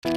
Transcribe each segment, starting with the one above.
¿Qué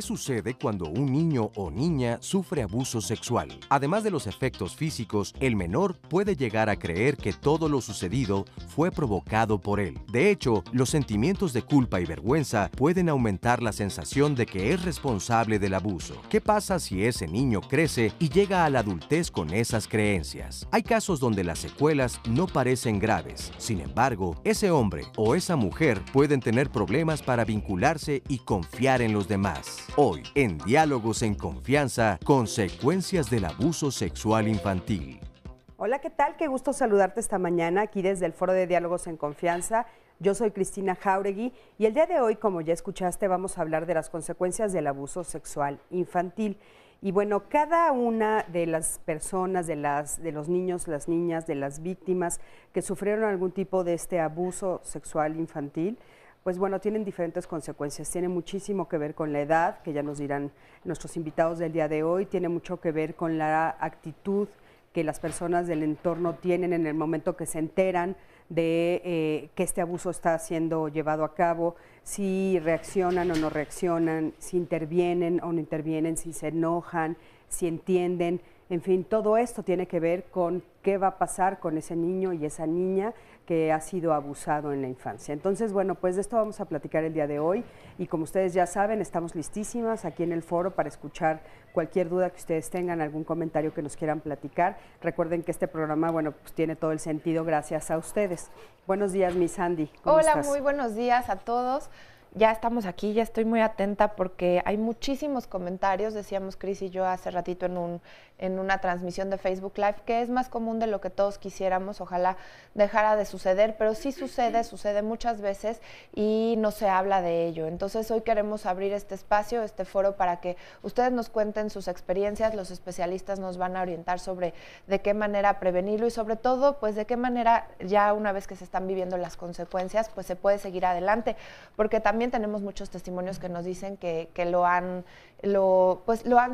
sucede cuando un niño o niña sufre abuso sexual? Además de los efectos físicos, el menor puede llegar a creer que todo lo sucedido fue provocado por él. De hecho, los sentimientos de culpa y vergüenza pueden aumentar la sensación de que es responsable del abuso. ¿Qué pasa si ese niño crece y llega a la adultez con esas creencias? Hay casos donde las secuelas no parecen graves. Sin embargo, ese hombre o esa mujer pueden tener problemas para vincularse y confiar en los demás. Hoy, en Diálogos en Confianza, consecuencias del abuso sexual infantil. Hola, ¿qué tal? Qué gusto saludarte esta mañana aquí desde el Foro de Diálogos en Confianza. Yo soy Cristina Jáuregui y el día de hoy, como ya escuchaste, vamos a hablar de las consecuencias del abuso sexual infantil. Y bueno, cada una de las personas, de los niños, las niñas, de las víctimas que sufrieron algún tipo de este abuso sexual infantil, pues bueno, tienen diferentes consecuencias. Tiene muchísimo que ver con la edad, que ya nos dirán nuestros invitados del día de hoy, tiene mucho que ver con la actitud que las personas del entorno tienen en el momento que se enteran de que este abuso está siendo llevado a cabo, si reaccionan o no reaccionan, si intervienen o no intervienen, si se enojan, si entienden. En fin, todo esto tiene que ver con qué va a pasar con ese niño y esa niña que ha sido abusado en la infancia. Entonces, bueno, pues de esto vamos a platicar el día de hoy y como ustedes ya saben, estamos listísimas aquí en el foro para escuchar cualquier duda que ustedes tengan, algún comentario que nos quieran platicar. Recuerden que este programa, bueno, pues tiene todo el sentido gracias a ustedes. Buenos días, mi Sandy. ¿Cómo estás? Muy buenos días a todos. Ya estamos aquí, ya estoy muy atenta porque hay muchísimos comentarios, decíamos Cris y yo hace ratito en una transmisión de Facebook Live, que es más común de lo que todos quisiéramos, ojalá dejara de suceder, pero sí sucede muchas veces y no se habla de ello. Entonces hoy queremos abrir este espacio, este foro, para que ustedes nos cuenten sus experiencias, los especialistas nos van a orientar sobre de qué manera prevenirlo y sobre todo, pues de qué manera ya una vez que se están viviendo las consecuencias, pues se puede seguir adelante, porque también tenemos muchos testimonios que nos dicen que lo han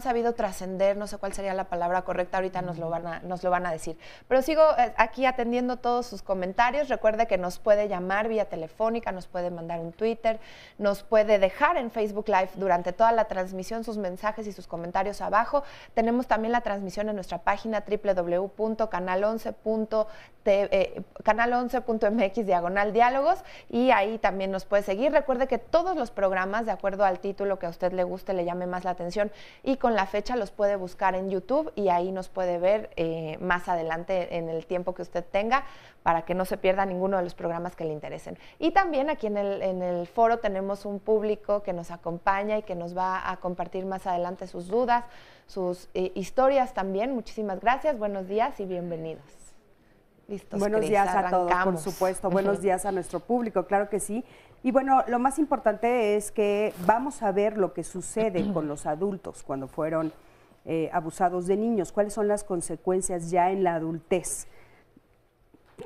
sabido trascender, no sé cuál sería la palabra correcta, ahorita nos lo van a decir. Pero sigo aquí atendiendo todos sus comentarios. Recuerde que nos puede llamar vía telefónica, nos puede mandar un Twitter, nos puede dejar en Facebook Live durante toda la transmisión sus mensajes y sus comentarios abajo. Tenemos también la transmisión en nuestra página www.canal11.mx/diálogos y ahí también nos puede seguir. Recuerde que todos los programas, de acuerdo al título que a usted le guste, le llame más la atención y con la fecha, los puede buscar en YouTube y ahí nos puede ver más adelante en el tiempo que usted tenga para que no se pierda ninguno de los programas que le interesen. Y también aquí en el foro tenemos un público que nos acompaña y que nos va a compartir más adelante sus dudas, sus historias también. Muchísimas gracias, buenos días y bienvenidos. Listos, buenos Cris, días a arrancamos. todos, por supuesto. Buenos días a nuestro público, claro que sí. Y bueno, lo más importante es que vamos a ver lo que sucede con los adultos cuando fueron abusados de niños, cuáles son las consecuencias ya en la adultez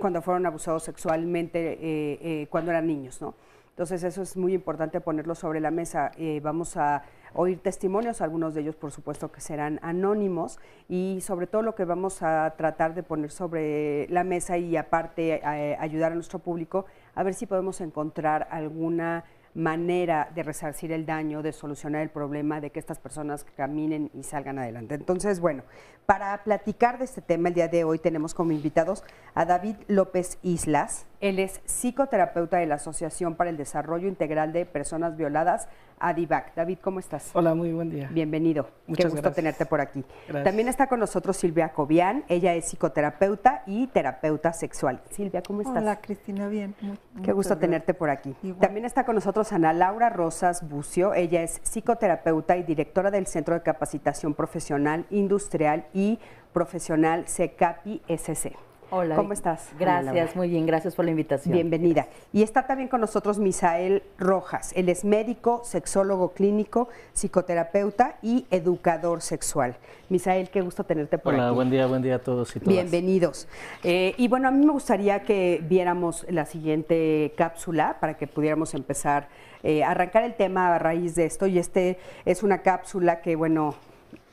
cuando fueron abusados sexualmente cuando eran niños, ¿no? Entonces eso es muy importante ponerlo sobre la mesa. Vamos a oír testimonios, algunos de ellos por supuesto que serán anónimos y sobre todo lo que vamos a tratar de poner sobre la mesa y aparte ayudar a nuestro público a ver si podemos encontrar alguna manera de resarcir el daño, de solucionar el problema, de que estas personas caminen y salgan adelante. Entonces, bueno, para platicar de este tema el día de hoy tenemos como invitados a David López Islas. Él es psicoterapeuta de la Asociación para el Desarrollo Integral de Personas Violadas, ADIVAC. David, ¿cómo estás? Hola, muy buen día. Bienvenido. Muchas Qué gusto gracias. tenerte por aquí. Gracias. También está con nosotros Silvia Cobian. Ella es psicoterapeuta y terapeuta sexual. Silvia, ¿cómo estás? Hola, Cristina, bien. Qué gusto tenerte por aquí. Igual. También está con nosotros Ana Laura Rosas Bucio. Ella es psicoterapeuta y directora del Centro de Capacitación Profesional Industrial y Profesional CECAPI SC. Hola. ¿Cómo estás? Gracias, muy bien, gracias por la invitación. Bienvenida. Y está también con nosotros Misael Rojas. Él es médico, sexólogo clínico, psicoterapeuta y educador sexual. Misael, qué gusto tenerte por aquí. Hola, buen día a todos y todas. Bienvenidos. Y bueno, a mí me gustaría que viéramos la siguiente cápsula para que pudiéramos empezar a arrancar el tema a raíz de esto. Y es una cápsula que, bueno,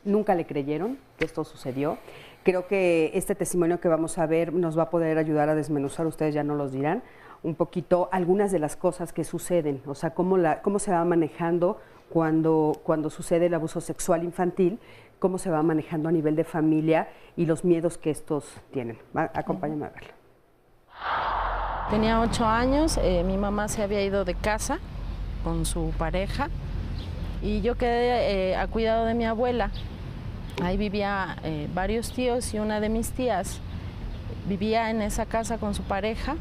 nunca le creyeron que esto sucedió. Creo que este testimonio que vamos a ver nos va a poder ayudar a desmenuzar, ustedes ya nos los dirán, un poquito algunas de las cosas que suceden, o sea, cómo se va manejando cuando sucede el abuso sexual infantil, cómo se va manejando a nivel de familia y los miedos que estos tienen. Acompáñame a verlo. Tenía 8 años, mi mamá se había ido de casa con su pareja y yo quedé a cuidado de mi abuela. Ahí vivía varios tíos y una de mis tías vivía en esa casa con su pareja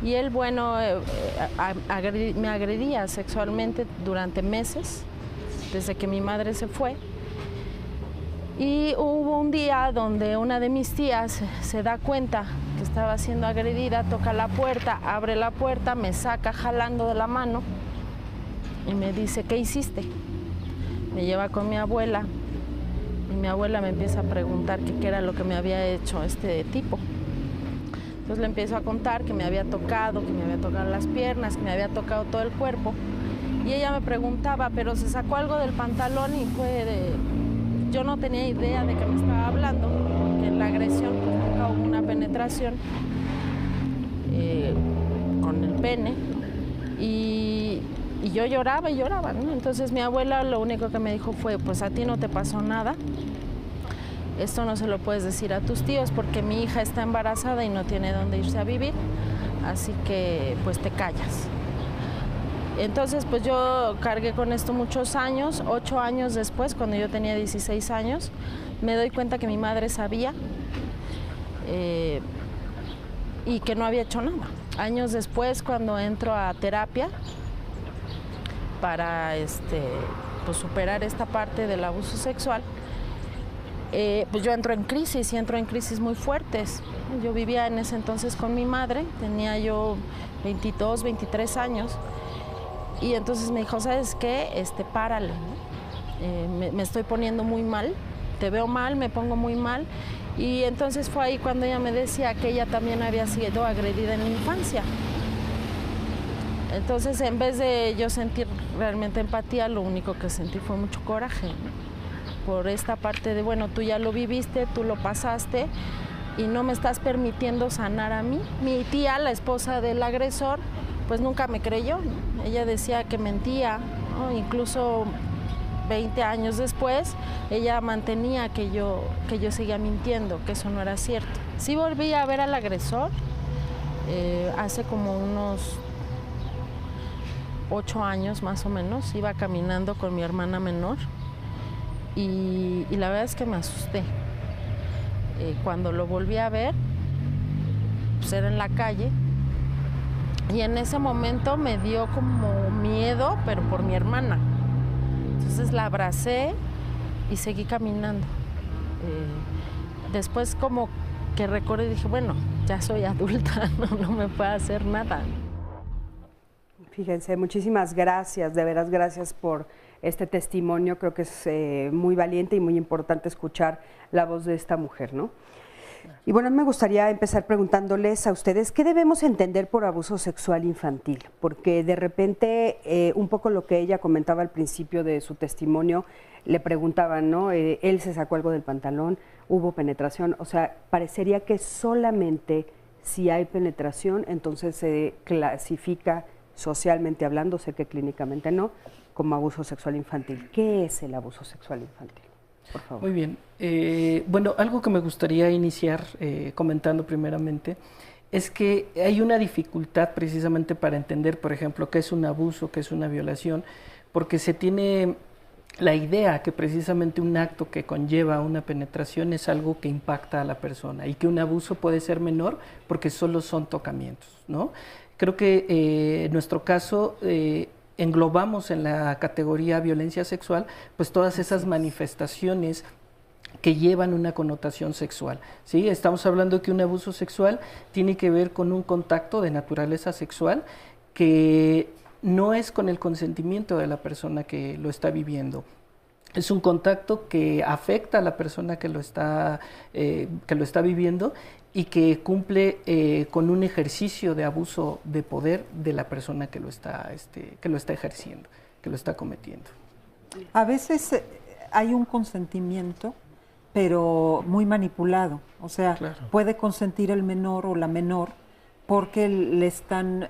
y él, bueno, me agredía sexualmente durante meses, desde que mi madre se fue. Y hubo un día donde una de mis tías se da cuenta que estaba siendo agredida, toca la puerta, abre la puerta, me saca jalando de la mano y me dice, ¿qué hiciste? Me lleva con mi abuela. Y mi abuela me empieza a preguntar qué era lo que me había hecho este tipo. Entonces le empiezo a contar que me había tocado las piernas, que me había tocado todo el cuerpo. Y ella me preguntaba, pero se sacó algo del pantalón y yo no tenía idea de qué me estaba hablando, que en la agresión pues nunca hubo una penetración con el pene. Y yo lloraba y lloraba, ¿no? Entonces mi abuela lo único que me dijo fue, pues a ti no te pasó nada, esto no se lo puedes decir a tus tíos porque mi hija está embarazada y no tiene dónde irse a vivir, así que pues te callas. Entonces pues yo cargué con esto muchos años, 8 años después, cuando yo tenía 16 años, me doy cuenta que mi madre sabía y que no había hecho nada. Años después, cuando entro a terapia, para pues superar esta parte del abuso sexual, pues yo entro en crisis muy fuertes. Yo vivía en ese entonces con mi madre, tenía yo 22, 23 años, y entonces me dijo, ¿sabes qué? Párale, ¿no? Me estoy poniendo muy mal, te veo mal, me pongo muy mal, y entonces fue ahí cuando ella me decía que ella también había sido agredida en la infancia. Entonces, en vez de yo sentir realmente empatía, lo único que sentí fue mucho coraje, ¿no? Por esta parte de, bueno, tú ya lo viviste, tú lo pasaste y no me estás permitiendo sanar a mí. Mi tía, la esposa del agresor, pues nunca me creyó, ¿no? Ella decía que mentía, ¿no? Incluso 20 años después, ella mantenía que yo seguía mintiendo, que eso no era cierto. Sí volví a ver al agresor hace como unos 8 años más o menos, iba caminando con mi hermana menor y la verdad es que me asusté. Cuando lo volví a ver, pues era en la calle y en ese momento me dio como miedo, pero por mi hermana. Entonces la abracé y seguí caminando. Después como que recordé y dije, bueno, ya soy adulta, no me puede hacer nada. Fíjense, muchísimas gracias, de veras gracias por este testimonio. Creo que es muy valiente y muy importante escuchar la voz de esta mujer, ¿no? Y bueno, me gustaría empezar preguntándoles a ustedes, ¿qué debemos entender por abuso sexual infantil? Porque de repente, un poco lo que ella comentaba al principio de su testimonio, le preguntaban, ¿no? Él se sacó algo del pantalón, hubo penetración, o sea, parecería que solamente si hay penetración, entonces se clasifica socialmente hablando, sé que clínicamente no, como abuso sexual infantil. ¿Qué es el abuso sexual infantil? Por favor. Muy bien. Bueno, algo que me gustaría iniciar comentando primeramente es que hay una dificultad precisamente para entender, por ejemplo, qué es un abuso, qué es una violación, porque se tiene la idea que precisamente un acto que conlleva una penetración es algo que impacta a la persona y que un abuso puede ser menor porque solo son tocamientos, ¿no? Creo que en nuestro caso englobamos en la categoría violencia sexual pues todas esas manifestaciones que llevan una connotación sexual, ¿sí? Estamos hablando que un abuso sexual tiene que ver con un contacto de naturaleza sexual que no es con el consentimiento de la persona que lo está viviendo. Es un contacto que afecta a la persona que lo está viviendo y que cumple con un ejercicio de abuso de poder de la persona que lo está ejerciendo, que lo está cometiendo. A veces hay un consentimiento, pero muy manipulado. O sea, claro, puede consentir el menor o la menor porque le están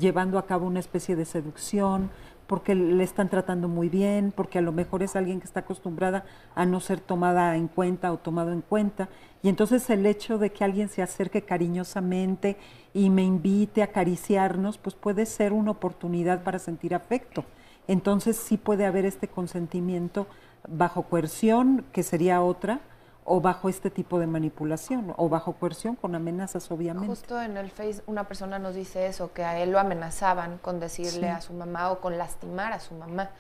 llevando a cabo una especie de seducción, porque le están tratando muy bien, porque a lo mejor es alguien que está acostumbrada a no ser tomada en cuenta o tomado en cuenta. Y entonces el hecho de que alguien se acerque cariñosamente y me invite a acariciarnos, pues puede ser una oportunidad para sentir afecto. Entonces sí puede haber este consentimiento bajo coerción, que sería otra, o bajo este tipo de manipulación, o bajo coerción con amenazas, obviamente. Justo en el Face una persona nos dice eso, que a él lo amenazaban con decirle a su mamá o con lastimar a su mamá.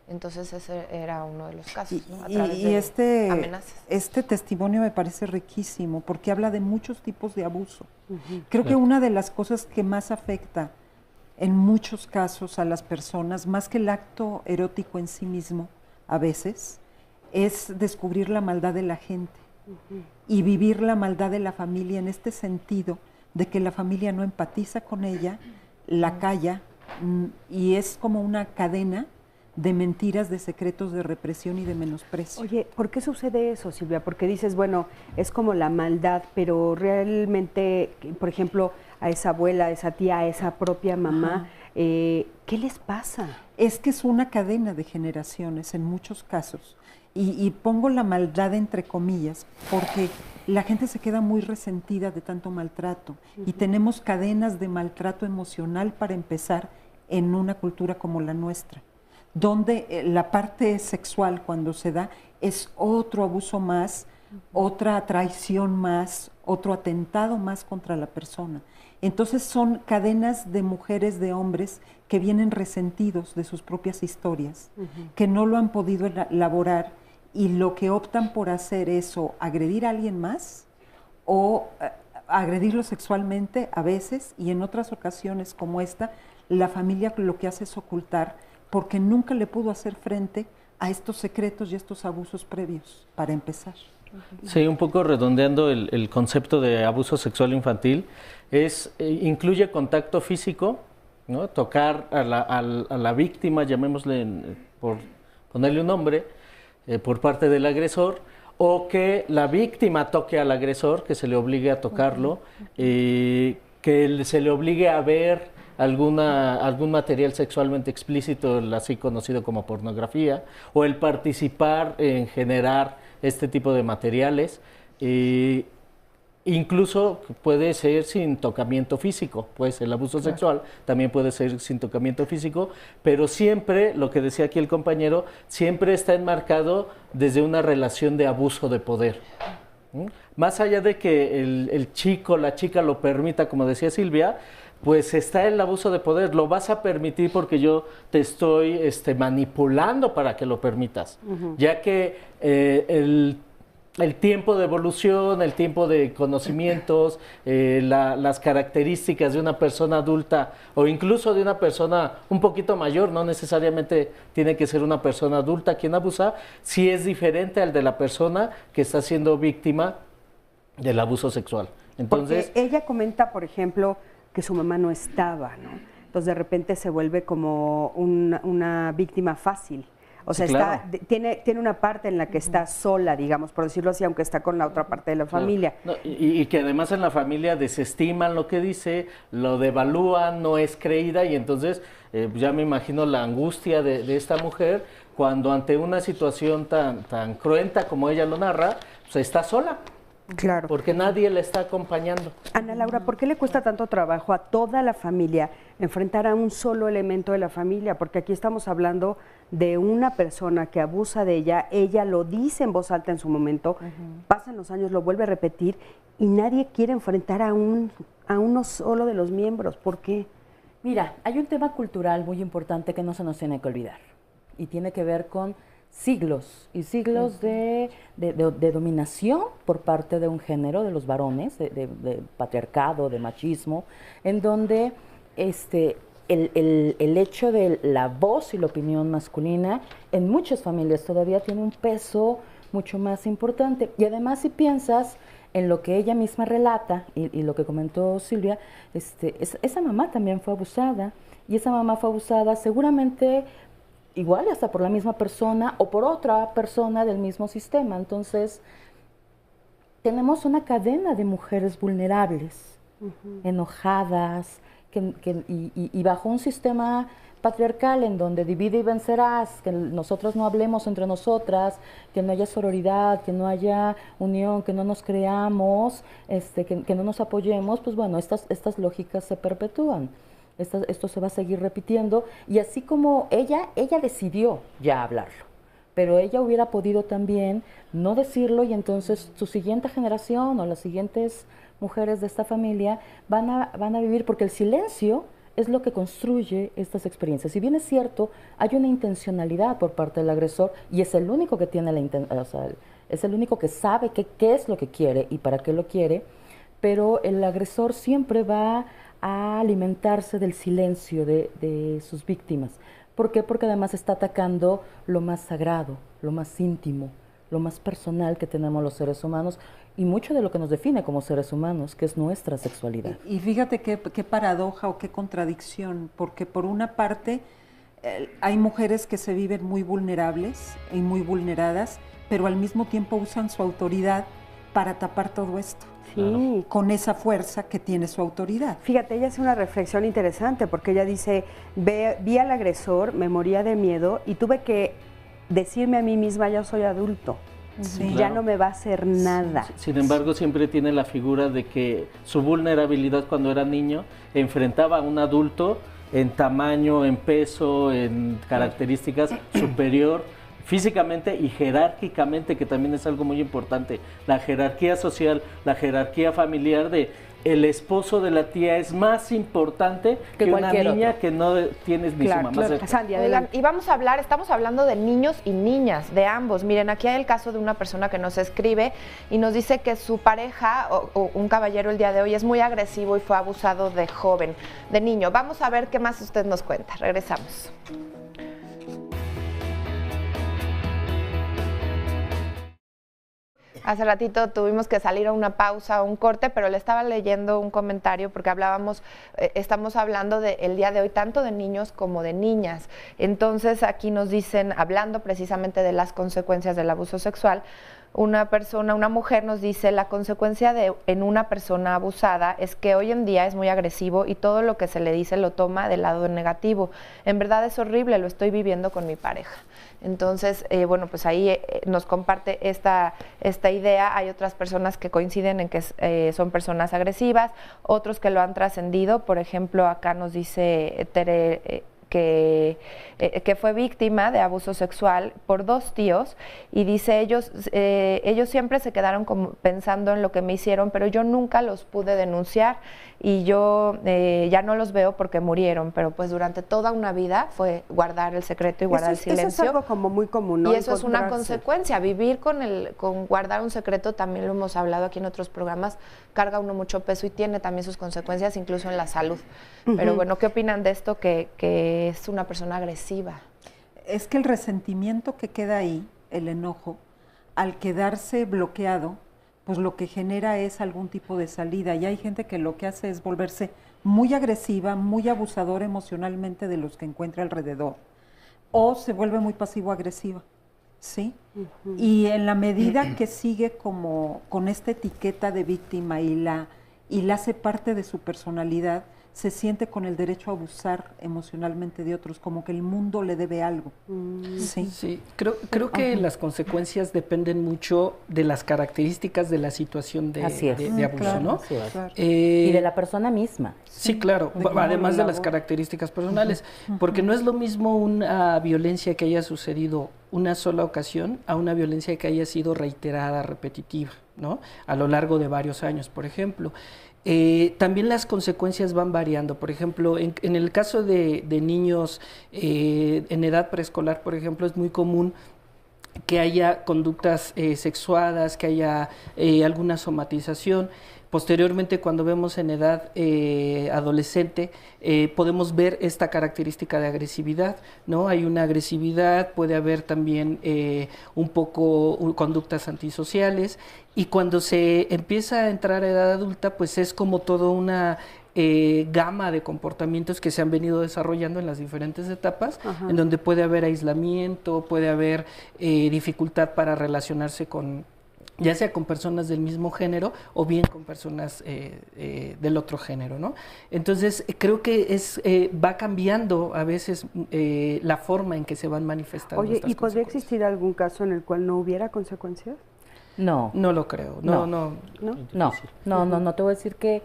Entonces ese era uno de los casos, ¿no? A través de amenazas. Este testimonio me parece riquísimo, porque habla de muchos tipos de abuso. Creo que una de las cosas que más afecta en muchos casos a las personas, más que el acto erótico en sí mismo, a veces, es descubrir la maldad de la gente y vivir la maldad de la familia en este sentido de que la familia no empatiza con ella, la calla, y es como una cadena de mentiras, de secretos, de represión y de menosprecio. Oye, ¿por qué sucede eso, Silvia? Porque dices, bueno, es como la maldad, pero realmente, por ejemplo, a esa abuela, a esa tía, a esa propia mamá, ¿qué les pasa? Es que es una cadena de generaciones en muchos casos. Y pongo la maldad entre comillas, porque la gente se queda muy resentida de tanto maltrato. Y tenemos cadenas de maltrato emocional para empezar en una cultura como la nuestra, donde la parte sexual cuando se da es otro abuso más, otra traición más, otro atentado más contra la persona. Entonces son cadenas de mujeres, de hombres que vienen resentidos de sus propias historias, que no lo han podido elaborar, y lo que optan por hacer es o agredir a alguien más o agredirlo sexualmente a veces, y en otras ocasiones como esta, la familia lo que hace es ocultar porque nunca le pudo hacer frente a estos secretos y estos abusos previos, para empezar. Sí, un poco redondeando el concepto de abuso sexual infantil, incluye contacto físico, ¿no? Tocar a la víctima, llamémosle por ponerle un nombre, por parte del agresor, o que la víctima toque al agresor, que se le obligue a tocarlo, que se le obligue a ver algún material sexualmente explícito, así conocido como pornografía, o el participar en generar este tipo de materiales. Incluso puede ser sin tocamiento físico, pues el abuso sexual también puede ser sin tocamiento físico, pero siempre, lo que decía aquí el compañero, siempre está enmarcado desde una relación de abuso de poder. Más allá de que el chico, la chica lo permita, como decía Silvia, pues está el abuso de poder, lo vas a permitir porque yo te estoy manipulando para que lo permitas, ya que el tiempo de evolución, el tiempo de conocimientos, las características de una persona adulta o incluso de una persona un poquito mayor, no necesariamente tiene que ser una persona adulta quien abusa, sí es diferente al de la persona que está siendo víctima del abuso sexual. Entonces, porque ella comenta, por ejemplo, que su mamá no estaba, ¿no? Entonces de repente se vuelve como una víctima fácil. O sea, sí, claro, tiene una parte en la que está sola, digamos, por decirlo así, aunque está con la otra parte de la familia. No, y que además en la familia desestiman lo que dice, lo devalúan, no es creída, y entonces ya me imagino la angustia de esta mujer cuando ante una situación tan cruenta como ella lo narra, pues está sola. Claro. Porque nadie la está acompañando. Ana Laura, ¿por qué le cuesta tanto trabajo a toda la familia enfrentar a un solo elemento de la familia? Porque aquí estamos hablando de una persona que abusa de ella lo dice en voz alta en su momento, pasan los años, lo vuelve a repetir y nadie quiere enfrentar a uno solo de los miembros. ¿Por qué? Mira, hay un tema cultural muy importante que no se nos tiene que olvidar y tiene que ver con siglos y siglos de dominación por parte de un género, de los varones, de patriarcado, de machismo, en donde el hecho de la voz y la opinión masculina en muchas familias todavía tiene un peso mucho más importante. Y además, si piensas en lo que ella misma relata y lo que comentó Silvia, esa mamá también fue abusada, y esa mamá fue abusada seguramente igual hasta por la misma persona o por otra persona del mismo sistema. Entonces, tenemos una cadena de mujeres vulnerables, enojadas, y bajo un sistema patriarcal en donde divide y vencerás, que nosotros no hablemos entre nosotras, que no haya sororidad, que no haya unión, que no nos creamos, que no nos apoyemos, pues bueno, estas lógicas se perpetúan. Esto se va a seguir repitiendo, y así como ella decidió ya hablarlo, pero ella hubiera podido también no decirlo, y entonces su siguiente generación o las siguientes mujeres de esta familia van a vivir, porque el silencio es lo que construye estas experiencias. Si bien es cierto, hay una intencionalidad por parte del agresor, y es el único que tiene es el único que sabe qué es lo que quiere y para qué lo quiere, pero el agresor siempre va a alimentarse del silencio de sus víctimas. ¿Por qué? Porque además está atacando lo más sagrado, lo más íntimo, lo más personal que tenemos los seres humanos, y mucho de lo que nos define como seres humanos, que es nuestra sexualidad. Y fíjate qué paradoja o qué contradicción, porque por una parte hay mujeres que se viven muy vulnerables y muy vulneradas, pero al mismo tiempo usan su autoridad para tapar todo esto. Sí. Con esa fuerza que tiene su autoridad. Fíjate, ella hace una reflexión interesante, porque ella dice, vi al agresor, me moría de miedo y tuve que decirme a mí misma, ya soy adulto, Sí. ya no me va a hacer nada. Sin embargo, siempre tiene la figura de que su vulnerabilidad cuando era niño enfrentaba a un adulto en tamaño, en peso, en características superior físicamente y jerárquicamente, que también es algo muy importante. La jerarquía social, la jerarquía familiar de el esposo de la tía es más importante que una niña que no tienes ni su mamá cerca. Sandy, Oigan, y estamos hablando de niños y niñas, de ambos. Miren, aquí hay el caso de una persona que nos escribe y nos dice que su pareja, o un caballero el día de hoy, es muy agresivo y fue abusado de joven, de niño. Vamos a ver qué más usted nos cuenta. Regresamos. Hace ratito tuvimos que salir a una pausa, a un corte, pero le estaba leyendo un comentario porque estamos hablando el día de hoy tanto de niños como de niñas. Entonces aquí nos dicen, hablando precisamente de las consecuencias del abuso sexual, una mujer nos dice, la consecuencia en una persona abusada es que hoy en día es muy agresivo y todo lo que se le dice lo toma del lado negativo. En verdad es horrible, lo estoy viviendo con mi pareja. Entonces, bueno, pues ahí nos comparte esta idea. Hay otras personas que coinciden en que son personas agresivas, otros que lo han trascendido. Por ejemplo, acá nos dice Tere que fue víctima de abuso sexual por 2 tíos, y dice ellos siempre se quedaron como pensando en lo que me hicieron, pero yo nunca los pude denunciar y yo ya no los veo porque murieron, pero pues durante toda una vida fue guardar el secreto y guardar el silencio. Eso es algo como muy común, ¿no? Y eso es una consecuencia, vivir con guardar un secreto, también lo hemos hablado aquí en otros programas, carga uno mucho peso y tiene también sus consecuencias incluso en la salud. Pero bueno, ¿qué opinan de esto que es una persona agresiva? Es que el resentimiento que queda ahí, el enojo, al quedarse bloqueado, pues lo que genera es algún tipo de salida. Y hay gente que lo que hace es volverse muy agresiva, muy abusadora emocionalmente de los que encuentra alrededor, o se vuelve muy pasivo-agresiva, ¿sí? Y en la medida que sigue como con esta etiqueta de víctima y la hace parte de su personalidad, se siente con el derecho a abusar emocionalmente de otros, como que el mundo le debe algo. Sí, creo que las consecuencias dependen mucho de las características de la situación de abuso, claro, ¿no? Claro. Y de la persona misma. Sí, claro, además de las características personales, porque no es lo mismo una violencia que haya sucedido una sola ocasión a una violencia que haya sido reiterada, repetitiva, ¿no? A lo largo de varios años, por ejemplo. También las consecuencias van variando. Por ejemplo, en el caso de niños en edad preescolar, por ejemplo, es muy común que haya conductas sexuadas, que haya alguna somatización. Posteriormente, cuando vemos en edad adolescente, podemos ver esta característica de agresividad, ¿no? Hay una agresividad, puede haber también un poco conductas antisociales, y cuando se empieza a entrar a edad adulta, pues es como toda una gama de comportamientos que se han venido desarrollando en las diferentes etapas, en donde puede haber aislamiento, puede haber dificultad para relacionarse con, ya sea con personas del mismo género o bien con personas del otro género, ¿no? Entonces, creo que va cambiando a veces la forma en que se van manifestando. Oye, estas ¿y podría consecuencias. existir algún caso en el cual no hubiera consecuencias? No. No lo creo, no. No, te voy a decir que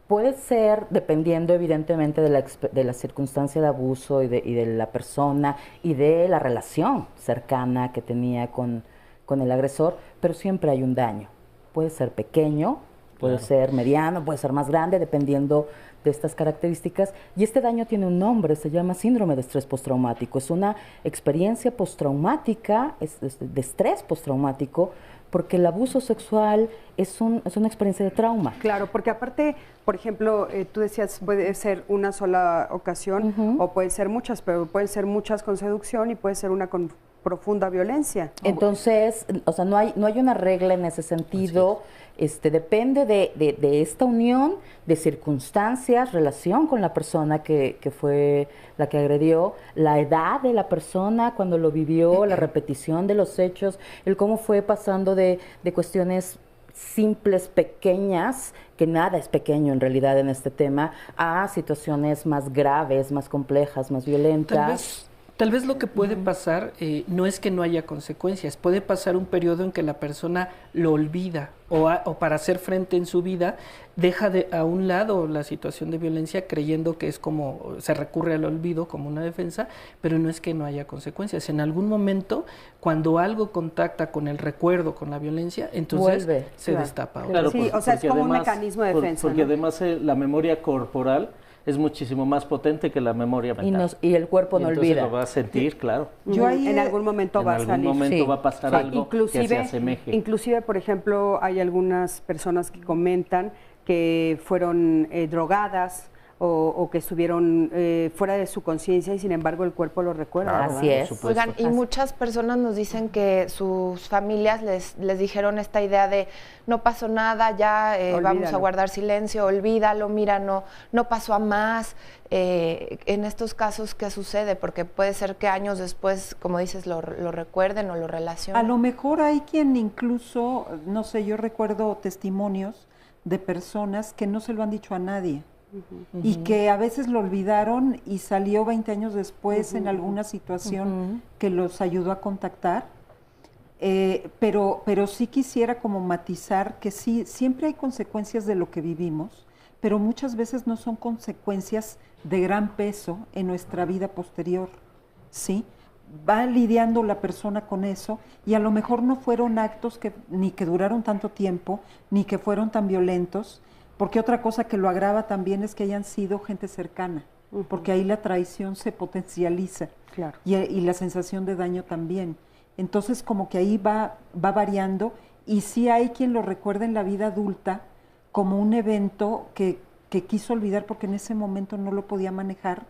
puede ser, dependiendo evidentemente de la circunstancia de abuso y de la persona y de la relación cercana que tenía con el agresor, pero siempre hay un daño. Puede ser pequeño, puede ser mediano, puede ser más grande, dependiendo de estas características. Y este daño tiene un nombre, se llama síndrome de estrés postraumático. Es una experiencia postraumática, de estrés postraumático, porque el abuso sexual es una experiencia de trauma. Claro, porque aparte, por ejemplo, tú decías, puede ser una sola ocasión o puede ser muchas, pero pueden ser muchas con seducción y puede ser una con profunda violencia. Entonces, o sea, no hay una regla en ese sentido. Depende de esta unión, de circunstancias, relación con la persona que fue la que agredió, la edad de la persona cuando lo vivió, la repetición de los hechos, el cómo fue pasando de cuestiones simples, pequeñas, que nada es pequeño en realidad en este tema, a situaciones más graves, más complejas, más violentas. Tal vez lo que puede pasar no es que no haya consecuencias, puede pasar un periodo en que la persona lo olvida o para hacer frente en su vida deja a un lado la situación de violencia creyendo que es como, se recurre al olvido como una defensa, pero no es que no haya consecuencias. En algún momento, cuando algo contacta con el recuerdo, con la violencia, entonces se destapa. Claro, sí, o sea, es como un mecanismo de defensa. Porque ¿no? además la memoria corporal es muchísimo más potente que la memoria mental. Y el cuerpo no olvida. Lo va a sentir, claro. Yo ahí en algún momento va a salir. En algún momento va a pasar algo que se asemeje. Inclusive, por ejemplo, hay algunas personas que comentan que fueron drogadas o que estuvieron fuera de su conciencia y sin embargo el cuerpo lo recuerda. Claro, así es. Oigan, y muchas personas nos dicen que sus familias les dijeron esta idea de no pasó nada, ya vamos a guardar silencio, olvídalo, mira, no pasó a más. En estos casos, ¿qué sucede? Porque puede ser que años después, como dices, lo recuerden o lo relacionen. A lo mejor hay quien incluso, no sé, yo recuerdo testimonios de personas que no se lo han dicho a nadie. Y que a veces lo olvidaron y salió 20 años después en alguna situación que los ayudó a contactar. Pero sí quisiera como matizar que sí, siempre hay consecuencias de lo que vivimos, pero muchas veces no son consecuencias de gran peso en nuestra vida posterior, ¿sí? Va lidiando la persona con eso y a lo mejor no fueron actos ni que duraron tanto tiempo, ni que fueron tan violentos, porque otra cosa que lo agrava también es que hayan sido gente cercana, porque ahí la traición se potencializa y la sensación de daño también. Entonces como que ahí va variando y sí hay quien lo recuerda en la vida adulta como un evento que quiso olvidar porque en ese momento no lo podía manejar,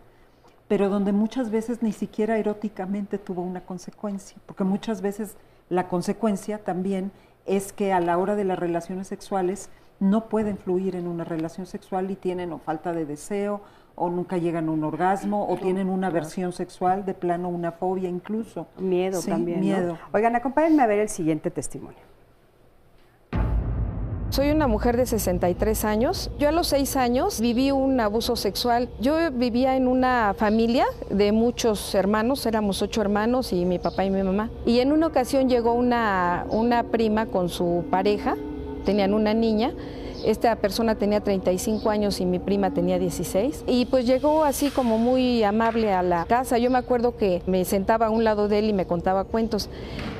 pero donde muchas veces ni siquiera eróticamente tuvo una consecuencia, porque muchas veces la consecuencia también es que a la hora de las relaciones sexuales no pueden fluir en una relación sexual y tienen o falta de deseo o nunca llegan a un orgasmo o tienen una aversión sexual, de plano una fobia incluso. Miedo también, miedo. ¿no? Oigan, acompáñenme a ver el siguiente testimonio. Soy una mujer de 63 años. Yo a los 6 años viví un abuso sexual. Yo vivía en una familia de muchos hermanos, éramos 8 hermanos y mi papá y mi mamá. Y en una ocasión llegó una prima con su pareja, tenían una niña. Esta persona tenía 35 años y mi prima tenía 16. Y pues llegó así como muy amable a la casa. Yo me acuerdo que me sentaba a un lado de él y me contaba cuentos.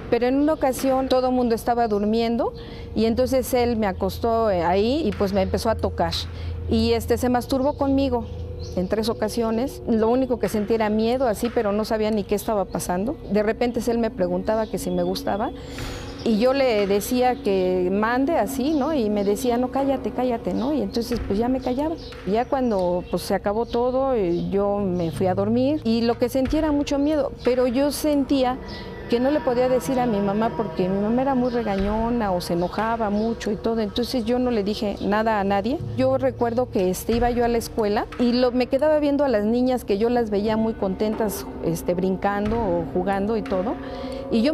Pero en una ocasión todo el mundo estaba durmiendo y entonces él me acostó ahí y pues me empezó a tocar. Y se masturbó conmigo. en 3 ocasiones. Lo único que sentía era miedo así, pero no sabía ni qué estaba pasando. De repente él me preguntaba que si me gustaba y yo le decía que mande así, ¿no? Y me decía, no, cállate, cállate, ¿no? Y entonces pues ya me callaba. Ya cuando pues se acabó todo, yo me fui a dormir y lo que sentía era mucho miedo, pero yo sentía que no le podía decir a mi mamá porque mi mamá era muy regañona o se enojaba mucho y todo, entonces yo no le dije nada a nadie. Yo recuerdo que iba yo a la escuela y me quedaba viendo a las niñas que yo las veía muy contentas brincando o jugando y todo. Y yo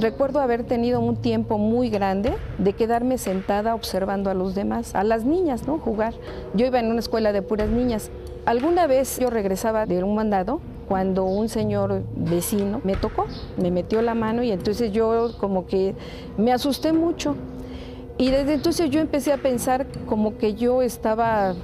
recuerdo haber tenido un tiempo muy grande de quedarme sentada observando a los demás, a las niñas, ¿no? Jugar. Yo iba en una escuela de puras niñas. Alguna vez yo regresaba de un mandado cuando un señor vecino me tocó, me metió la mano y entonces yo como que me asusté mucho. Y desde entonces yo empecé a pensar como que yo estaba,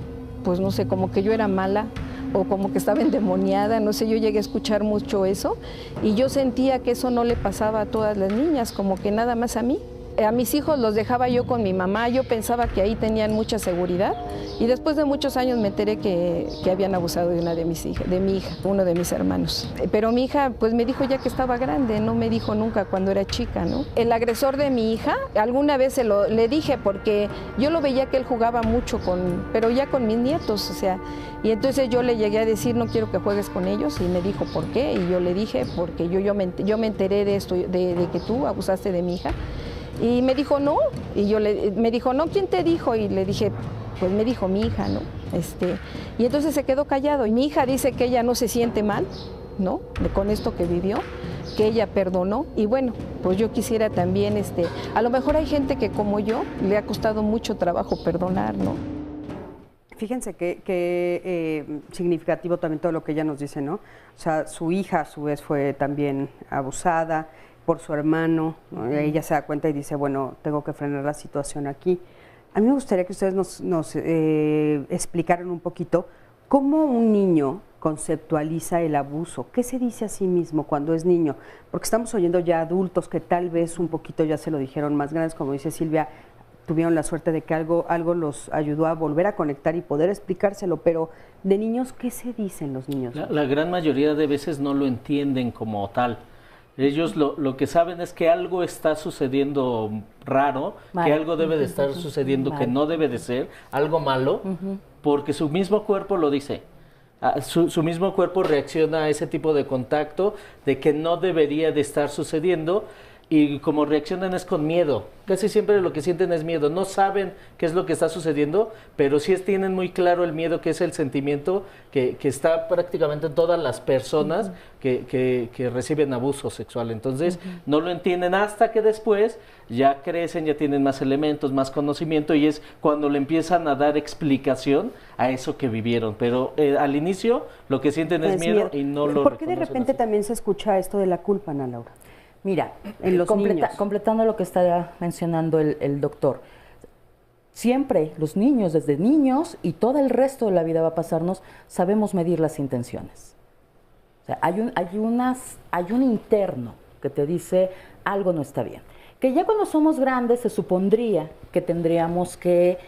pues no sé, como que yo era mala o como que estaba endemoniada, no sé, yo llegué a escuchar mucho eso y yo sentía que eso no le pasaba a todas las niñas, como que nada más a mí. A mis hijos los dejaba yo con mi mamá, yo pensaba que ahí tenían mucha seguridad y después de muchos años me enteré que habían abusado de una de mis hijas, de mi hija, uno de mis hermanos. Pero mi hija pues me dijo ya que estaba grande, no me dijo nunca cuando era chica, ¿no? El agresor de mi hija, alguna vez le dije porque yo lo veía que él jugaba mucho pero ya con mis nietos, o sea, y entonces yo le llegué a decir no quiero que juegues con ellos y me dijo ¿por qué? Y yo le dije porque yo me enteré de esto, de que tú abusaste de mi hija. Y me dijo, no, y me dijo, no, ¿quién te dijo? Y le dije, pues me dijo mi hija, ¿no? Y entonces se quedó callado. Y mi hija dice que ella no se siente mal, ¿no? Con esto que vivió, que ella perdonó. Y bueno, pues yo quisiera también, a lo mejor hay gente que como yo le ha costado mucho trabajo perdonar, ¿no? Fíjense que significativo también todo lo que ella nos dice, ¿no? O sea, su hija a su vez fue también abusada por su hermano, ¿no? Ella se da cuenta y dice, bueno, tengo que frenar la situación aquí. A mí me gustaría que ustedes nos explicaran un poquito cómo un niño conceptualiza el abuso, qué se dice a sí mismo cuando es niño, porque estamos oyendo ya adultos que tal vez un poquito ya se lo dijeron más grandes, como dice Silvia, tuvieron la suerte de que algo los ayudó a volver a conectar y poder explicárselo, pero de niños, ¿qué se dicen los niños? La gran mayoría de veces no lo entienden como tal. Ellos lo que saben es que algo está sucediendo raro, que algo debe de estar sucediendo que no debe de ser, algo malo, porque su mismo cuerpo lo dice. Su mismo cuerpo reacciona a ese tipo de contacto de que no debería de estar sucediendo y como reaccionan es con miedo. Casi siempre lo que sienten es miedo. No saben qué es lo que está sucediendo, pero sí tienen muy claro el miedo, que es el sentimiento que está prácticamente en todas las personas que reciben abuso sexual. Entonces, no lo entienden hasta que después ya crecen, ya tienen más elementos, más conocimiento, y es cuando le empiezan a dar explicación a eso que vivieron. Pero al inicio lo que sienten es miedo y no lo reconocen. ¿Por qué de repente también se escucha esto de la culpa, Ana Laura? Mira, en los niños. Completando lo que está mencionando el doctor, siempre los niños, desde niños y todo el resto de la vida va a pasarnos, sabemos medir las intenciones. O sea, hay un interno que te dice algo no está bien. Que ya cuando somos grandes se supondría que tendríamos que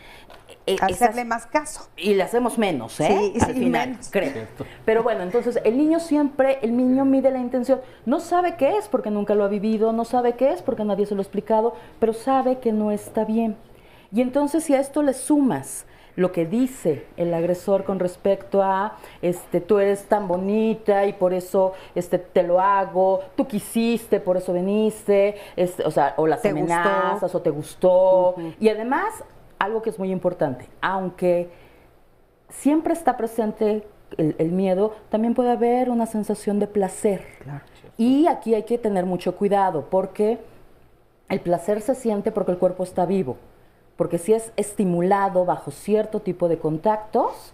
hacerle más caso. Y le hacemos menos, ¿eh? Al final, menos. Creo. Pero bueno, entonces el niño mide la intención. No sabe qué es porque nunca lo ha vivido, no sabe qué es porque nadie se lo ha explicado, pero sabe que no está bien. Y entonces si a esto le sumas lo que dice el agresor con respecto a tú eres tan bonita y por eso te lo hago, tú quisiste, por eso viniste, o las amenazas o te gustó. Y además, algo que es muy importante, aunque siempre está presente el miedo, también puede haber una sensación de placer. Claro. Y aquí hay que tener mucho cuidado porque el placer se siente porque el cuerpo está vivo. Porque si es estimulado bajo cierto tipo de contactos,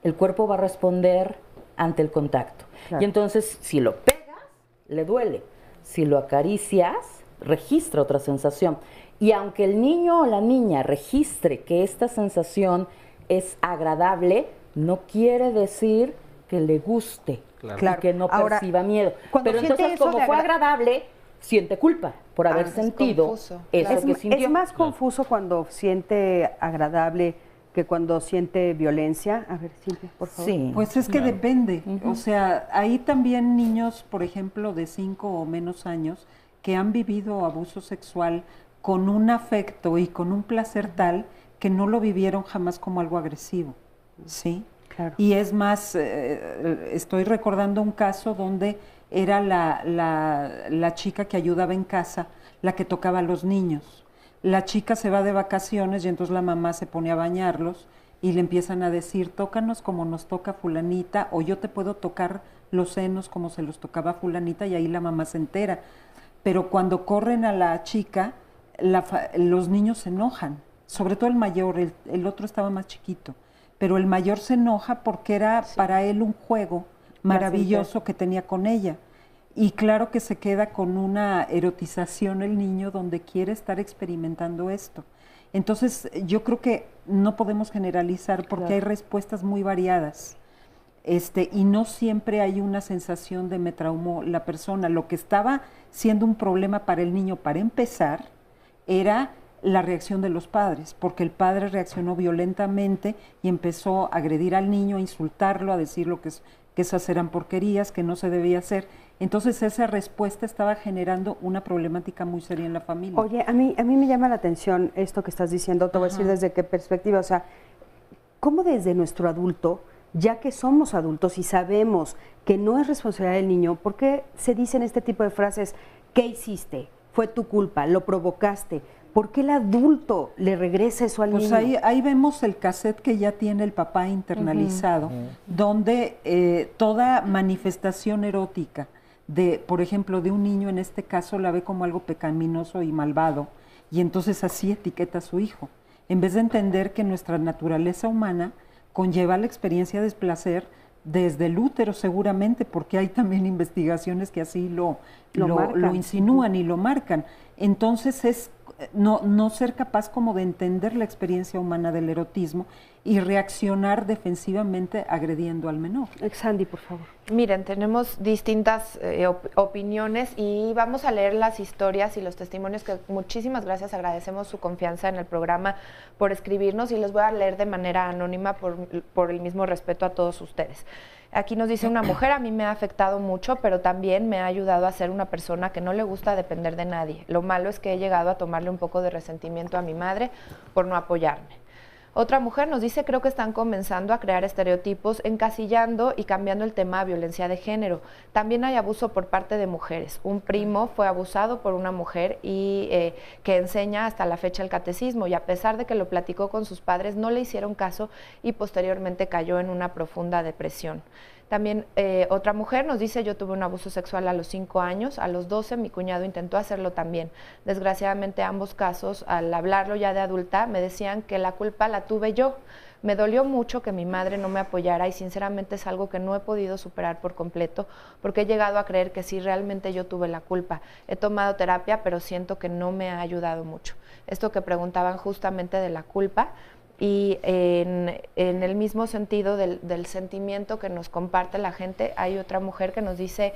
el cuerpo va a responder ante el contacto. Claro. Y entonces, si lo pegas, le duele. Si lo acaricias, registra otra sensación. Y aunque el niño o la niña registre que esta sensación es agradable, no quiere decir que le guste, claro, y que no perciba miedo. Pero entonces, como fue agradable, siente culpa por haber sentido confuso, eso que sintió. Es más confuso cuando siente agradable que cuando siente violencia. A ver, Silvia, por favor. Sí. Pues es que depende. O sea, hay también niños, por ejemplo, de 5 o menos años que han vivido abuso sexual con un afecto y con un placer tal que no lo vivieron jamás como algo agresivo, ¿sí? Claro. Y es más, estoy recordando un caso donde era la chica que ayudaba en casa, la que tocaba a los niños. La chica se va de vacaciones y entonces la mamá se pone a bañarlos y le empiezan a decir, tócanos como nos toca fulanita, o yo te puedo tocar los senos como se los tocaba fulanita, y ahí la mamá se entera. Pero cuando corren a la chica, los niños se enojan, sobre todo el mayor, el otro estaba más chiquito, pero el mayor se enoja porque era para él un juego maravilloso que tenía con ella. Y claro que se queda con una erotización el niño donde quiere estar experimentando esto. Entonces yo creo que no podemos generalizar porque hay respuestas muy variadas. Y no siempre hay una sensación de me traumó la persona. Lo que estaba siendo un problema para el niño, para empezar, era la reacción de los padres, porque el padre reaccionó violentamente y empezó a agredir al niño, a insultarlo, a decir que esas eran porquerías, que no se debía hacer. Entonces esa respuesta estaba generando una problemática muy seria en la familia. Oye, a mí me llama la atención esto que estás diciendo, te voy a decir desde qué perspectiva, o sea, ¿cómo desde nuestro adulto, ya que somos adultos y sabemos que no es responsabilidad del niño, por qué se dicen este tipo de frases? ¿Qué hiciste? Fue tu culpa, lo provocaste. ¿Por qué el adulto le regresa eso al niño? Pues ahí vemos el cassette que ya tiene el papá internalizado, donde toda manifestación erótica de, por ejemplo, de un niño en este caso la ve como algo pecaminoso y malvado, y entonces así etiqueta a su hijo, en vez de entender que nuestra naturaleza humana conlleva la experiencia de placer desde el útero seguramente, porque hay también investigaciones que así lo insinúan y lo marcan. Entonces es no ser capaz como de entender la experiencia humana del erotismo y reaccionar defensivamente agrediendo al menor. Sandy, por favor. Miren, tenemos distintas opiniones y vamos a leer las historias y los testimonios que muchísimas gracias, agradecemos su confianza en el programa por escribirnos y los voy a leer de manera anónima por el mismo respeto a todos ustedes. Aquí nos dice una mujer, a mí me ha afectado mucho, pero también me ha ayudado a ser una persona que no le gusta depender de nadie. Lo malo es que he llegado a tomarle un poco de resentimiento a mi madre por no apoyarme. Otra mujer nos dice, creo que están comenzando a crear estereotipos, encasillando y cambiando el tema de violencia de género. También hay abuso por parte de mujeres. Un primo fue abusado por una mujer y que enseña hasta la fecha el catecismo, y a pesar de que lo platicó con sus padres, no le hicieron caso y posteriormente cayó en una profunda depresión. También otra mujer nos dice, yo tuve un abuso sexual a los 5 años, a los 12 mi cuñado intentó hacerlo también. Desgraciadamente ambos casos, al hablarlo ya de adulta, me decían que la culpa la tuve yo. Me dolió mucho que mi madre no me apoyara y sinceramente es algo que no he podido superar por completo porque he llegado a creer que sí, realmente yo tuve la culpa. He tomado terapia, pero siento que no me ha ayudado mucho. Esto que preguntaban justamente de la culpa, y en el mismo sentido del sentimiento que nos comparte la gente, hay otra mujer que nos dice,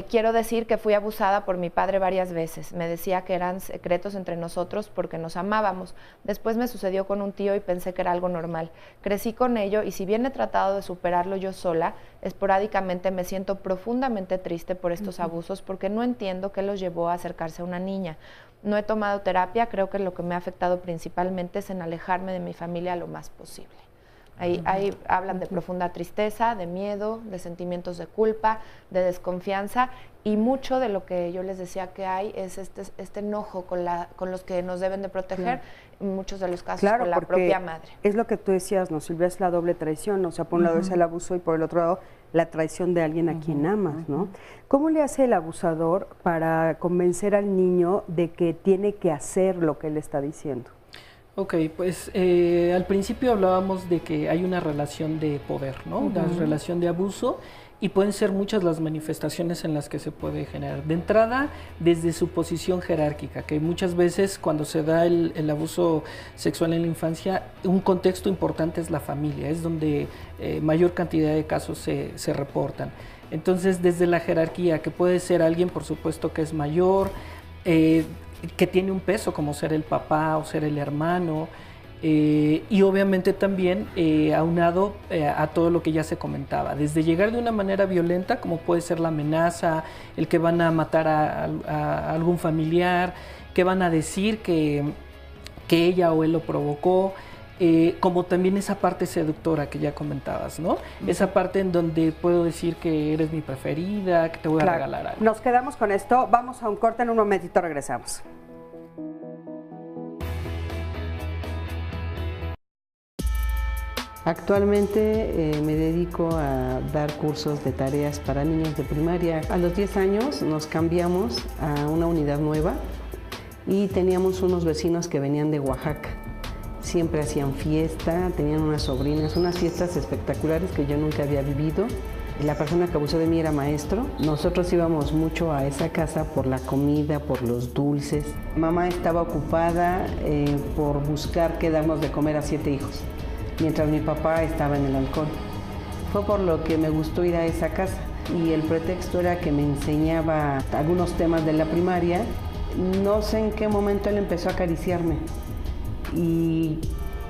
quiero decir que fui abusada por mi padre varias veces, me decía que eran secretos entre nosotros porque nos amábamos, después me sucedió con un tío y pensé que era algo normal, crecí con ello y si bien he tratado de superarlo yo sola, esporádicamente me siento profundamente triste por estos abusos porque no entiendo qué los llevó a acercarse a una niña. No he tomado terapia, creo que lo que me ha afectado principalmente es en alejarme de mi familia lo más posible. Ahí hablan de profunda tristeza, de miedo, de sentimientos de culpa, de desconfianza, y mucho de lo que yo les decía que hay es este enojo con los que nos deben de proteger, en muchos de los casos con la propia madre. Es lo que tú decías, ¿no, Silvia? Es la doble traición, o sea, por un lado es el abuso y por el otro lado la traición de alguien a quien amas, ¿no? ¿Cómo le hace el abusador para convencer al niño de que tiene que hacer lo que él está diciendo? Ok, pues al principio hablábamos de que hay una relación de poder, ¿no? Una relación de abuso, y pueden ser muchas las manifestaciones en las que se puede generar. De entrada, desde su posición jerárquica, que muchas veces cuando se da el abuso sexual en la infancia, un contexto importante es la familia, es donde mayor cantidad de casos se reportan. Entonces, desde la jerarquía, que puede ser alguien, por supuesto, que es mayor, que tiene un peso como ser el papá o ser el hermano, Y obviamente también aunado a todo lo que ya se comentaba, desde llegar de una manera violenta, como puede ser la amenaza, el que van a matar a algún familiar, que van a decir que ella o él lo provocó, como también esa parte seductora que ya comentabas, ¿no? Esa parte en donde puedo decir que eres mi preferida, que te voy a regalar algo. Nos quedamos con esto, vamos a un corte, en un momentito regresamos. Actualmente me dedico a dar cursos de tareas para niños de primaria. A los 10 años nos cambiamos a una unidad nueva y teníamos unos vecinos que venían de Oaxaca. Siempre hacían fiesta, tenían unas sobrinas, unas fiestas espectaculares que yo nunca había vivido. La persona que abusó de mí era maestro. Nosotros íbamos mucho a esa casa por la comida, por los dulces. Mamá estaba ocupada por buscar qué darnos de comer a 7 hijos, mientras mi papá estaba en el alcohol. Fue por lo que me gustó ir a esa casa y el pretexto era que me enseñaba algunos temas de la primaria. No sé en qué momento él empezó a acariciarme y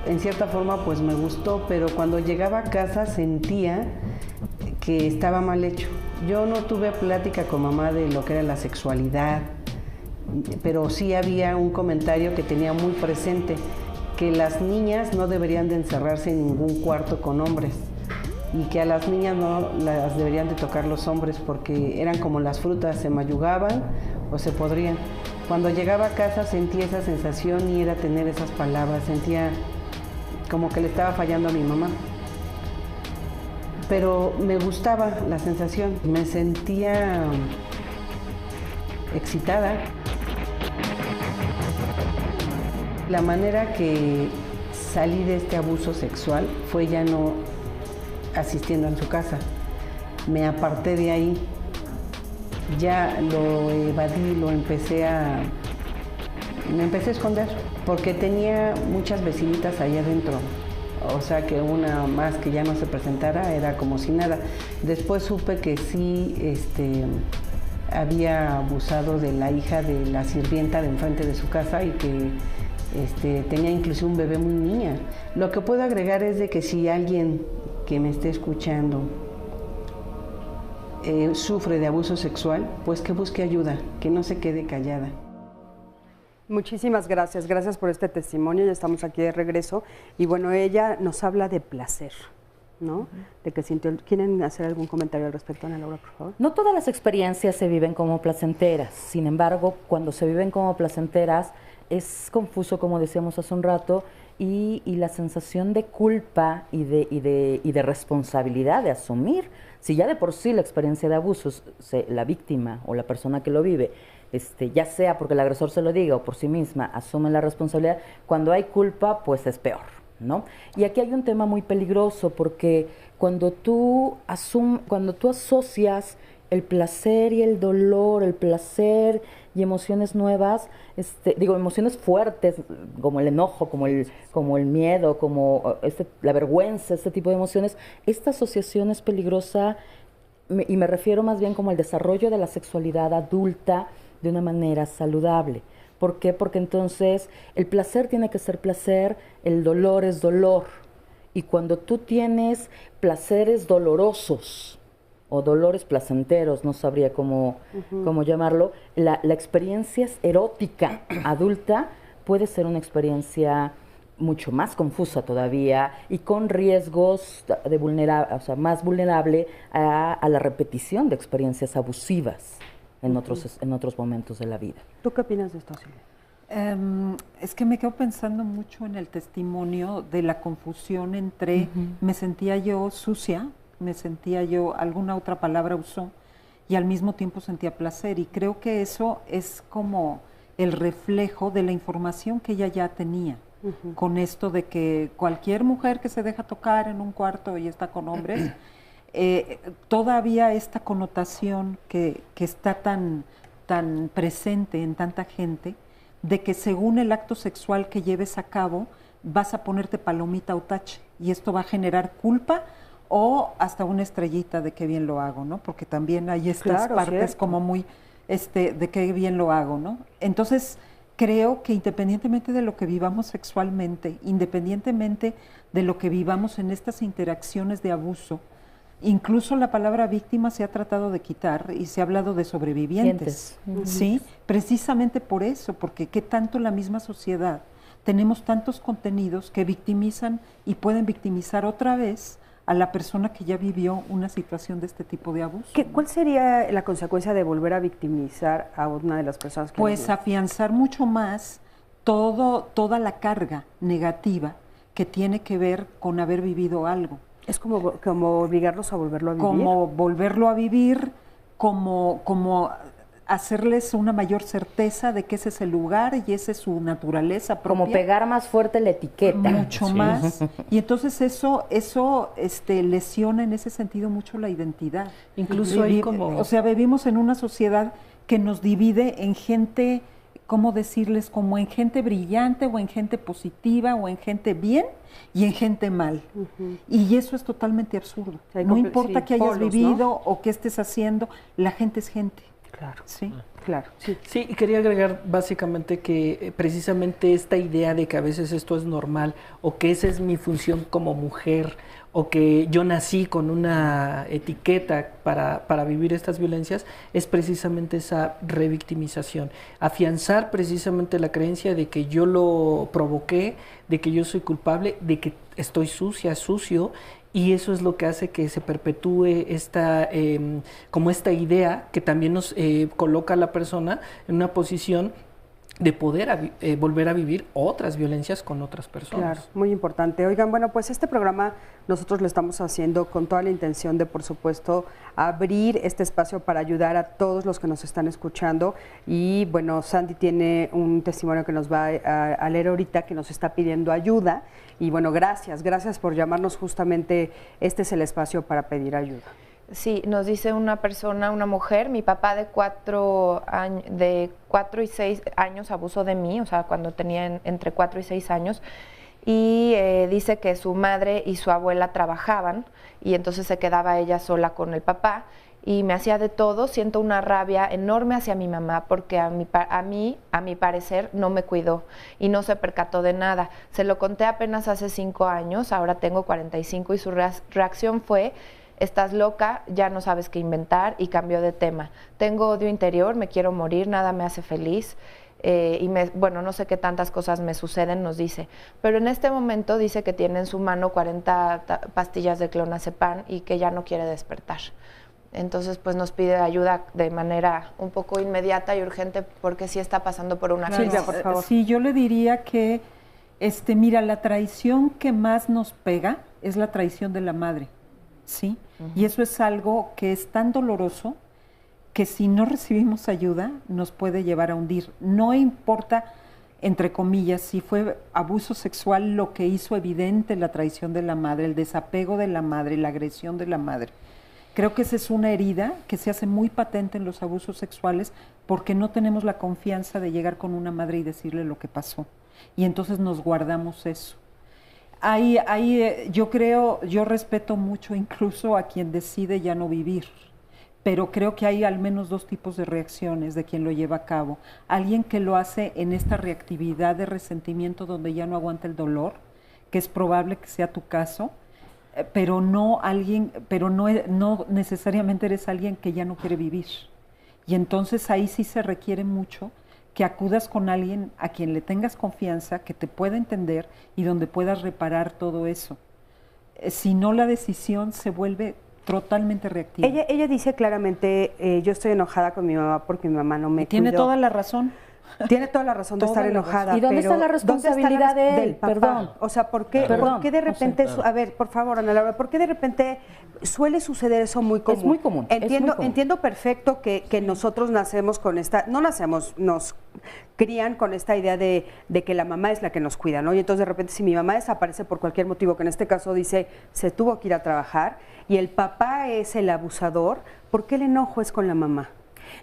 en cierta forma pues me gustó, pero cuando llegaba a casa sentía que estaba mal hecho. Yo no tuve plática con mamá de lo que era la sexualidad, pero sí había un comentario que tenía muy presente, que las niñas no deberían de encerrarse en ningún cuarto con hombres y que a las niñas no las deberían de tocar los hombres porque eran como las frutas, se mayugaban o se podrían. Cuando llegaba a casa sentía esa sensación y era tener esas palabras, sentía como que le estaba fallando a mi mamá. Pero me gustaba la sensación, me sentía excitada. La manera que salí de este abuso sexual fue ya no asistiendo en su casa. Me aparté de ahí, ya lo evadí, me empecé a esconder, porque tenía muchas vecinitas ahí adentro. O sea que una más que ya no se presentara era como si nada. Después supe que sí había abusado de la hija de la sirvienta de enfrente de su casa y que tenía incluso un bebé muy niña. Lo que puedo agregar es de que si alguien que me esté escuchando sufre de abuso sexual, pues que busque ayuda, que no se quede callada. Muchísimas gracias, gracias por este testimonio, ya estamos aquí de regreso. Y bueno, ella nos habla de placer, ¿no? De que sintió. ¿Quieren hacer algún comentario al respecto, Ana Laura, por favor? No todas las experiencias se viven como placenteras, sin embargo, cuando se viven como placenteras, es confuso, como decíamos hace un rato, y la sensación de culpa y de responsabilidad, de asumir. Si ya de por sí la experiencia de abusos, la víctima o la persona que lo vive, ya sea porque el agresor se lo diga o por sí misma, asume la responsabilidad, cuando hay culpa, pues es peor, ¿no? Y aquí hay un tema muy peligroso, porque cuando tú asocias el placer y el dolor, el placer y emociones nuevas, emociones fuertes, como el enojo, como el miedo, como la vergüenza, este tipo de emociones, esta asociación es peligrosa, y me refiero más bien como al desarrollo de la sexualidad adulta de una manera saludable. ¿Por qué? Porque entonces el placer tiene que ser placer, el dolor es dolor, y cuando tú tienes placeres dolorosos, o dolores placenteros, no sabría cómo llamarlo, la experiencia erótica adulta puede ser una experiencia mucho más confusa todavía y con riesgos más vulnerable a la repetición de experiencias abusivas en otros momentos de la vida. ¿Tú qué opinas de esto, Silvia? Es que me quedo pensando mucho en el testimonio de la confusión entre me sentía yo sucia, me sentía yo, alguna otra palabra usó, y al mismo tiempo sentía placer. Y creo que eso es como el reflejo de la información que ella ya tenía, con esto de que cualquier mujer que se deja tocar en un cuarto y está con hombres, todavía esta connotación que está tan presente en tanta gente, de que según el acto sexual que lleves a cabo, vas a ponerte palomita o tache, y esto va a generar culpa, o hasta una estrellita de qué bien lo hago, ¿no? Porque también hay estas partes como muy, de qué bien lo hago, ¿no? Entonces, creo que independientemente de lo que vivamos sexualmente, independientemente de lo que vivamos en estas interacciones de abuso, incluso la palabra víctima se ha tratado de quitar y se ha hablado de sobrevivientes, ¿sí? Precisamente por eso, porque qué tanto la misma sociedad tenemos tantos contenidos que victimizan y pueden victimizar otra vez a la persona que ya vivió una situación de este tipo de abuso. ¿Cuál sería la consecuencia de volver a victimizar a una de las personas que... Pues afianzar mucho más toda la carga negativa que tiene que ver con haber vivido algo. Es como obligarlos a volverlo a vivir. Como volverlo a vivir, como hacerles una mayor certeza de que ese es el lugar y esa es su naturaleza propia. Como pegar más fuerte la etiqueta. Mucho más. Y entonces eso lesiona en ese sentido mucho la identidad. Incluso ahí como... O sea, vivimos en una sociedad que nos divide en gente, ¿cómo decirles? Como en gente brillante o en gente positiva o en gente bien y en gente mal. Y eso es totalmente absurdo. No importa que hayas vivido, ¿no? O qué estés haciendo, la gente es gente. Claro, sí, claro. Sí, y quería agregar básicamente que precisamente esta idea de que a veces esto es normal o que esa es mi función como mujer o que yo nací con una etiqueta para vivir estas violencias es precisamente esa revictimización, afianzar precisamente la creencia de que yo lo provoqué, de que yo soy culpable, de que estoy sucia, sucio. Y eso es lo que hace que se perpetúe esta idea que también nos coloca a la persona en una posición de poder volver a vivir otras violencias con otras personas. Claro, muy importante. Oigan, bueno, pues este programa nosotros lo estamos haciendo con toda la intención de, por supuesto, abrir este espacio para ayudar a todos los que nos están escuchando. Y bueno, Sandy tiene un testimonio que nos va a leer ahorita, que nos está pidiendo ayuda. Y bueno, gracias por llamarnos. Justamente este es el espacio para pedir ayuda. Sí, nos dice una persona, una mujer, mi papá de 4 y 6 años abusó de mí, o sea, cuando tenía entre 4 y 6 años, y dice que su madre y su abuela trabajaban y entonces se quedaba ella sola con el papá y me hacía de todo. Siento una rabia enorme hacia mi mamá porque a mi parecer no me cuidó y no se percató de nada. Se lo conté apenas hace 5 años, ahora tengo 45 y su reacción fue: estás loca, ya no sabes qué inventar, y cambió de tema. Tengo odio interior, me quiero morir, nada me hace feliz. Bueno, no sé qué tantas cosas me suceden, nos dice. Pero en este momento dice que tiene en su mano 40 pastillas de clonazepam y que ya no quiere despertar. Entonces, pues nos pide ayuda de manera un poco inmediata y urgente porque sí está pasando por una crisis. Por favor. Sí, yo le diría que, mira, la traición que más nos pega es la traición de la madre. ¿Sí? Y eso es algo que es tan doloroso que si no recibimos ayuda nos puede llevar a hundir. No importa, entre comillas, si fue abuso sexual lo que hizo evidente la traición de la madre, el desapego de la madre, la agresión de la madre. Creo que esa es una herida que se hace muy patente en los abusos sexuales porque no tenemos la confianza de llegar con una madre y decirle lo que pasó. Y entonces nos guardamos eso. Yo respeto mucho incluso a quien decide ya no vivir, pero creo que hay al menos 2 tipos de reacciones de quien lo lleva a cabo. Alguien que lo hace en esta reactividad de resentimiento donde ya no aguanta el dolor, que es probable que sea tu caso, pero no necesariamente eres alguien que ya no quiere vivir. Y entonces ahí sí se requiere mucho que acudas con alguien a quien le tengas confianza, que te pueda entender y donde puedas reparar todo eso. Si no, la decisión se vuelve totalmente reactiva. Ella dice claramente, yo estoy enojada con mi mamá porque mi mamá no me cuidó. Tiene toda la razón. Tiene toda la razón de estar enojada. ¿Y dónde está la responsabilidad de él? Perdón. O sea, ¿por qué de repente, a ver, por favor, Ana Laura, ¿por qué de repente suele suceder eso muy común? Es muy común. Entiendo perfecto que nosotros nacemos con nos crían con esta idea de que la mamá es la que nos cuida, ¿no? Y entonces de repente si mi mamá desaparece por cualquier motivo, que en este caso dice se tuvo que ir a trabajar, y el papá es el abusador, ¿por qué el enojo es con la mamá?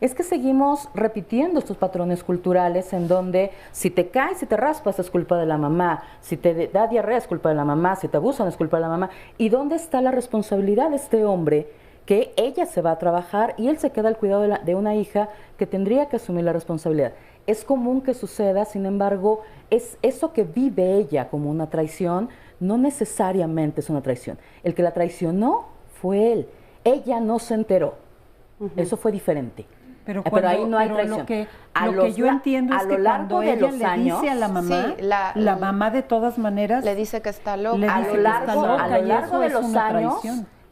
Es que seguimos repitiendo estos patrones culturales en donde si te caes, si te raspas es culpa de la mamá, si te da diarrea es culpa de la mamá, si te abusan es culpa de la mamá. ¿Y dónde está la responsabilidad de este hombre que ella se va a trabajar y él se queda al cuidado de una hija que tendría que asumir la responsabilidad. Es común que suceda, sin embargo, es eso que vive ella como una traición, no necesariamente es una traición. El que la traicionó fue él. Ella no se enteró. Eso fue diferente. Pero ahí no hay traición. Lo que yo entiendo es que cuando ella le dice a la mamá, la mamá de todas maneras le dice que está loca. A lo largo de los años,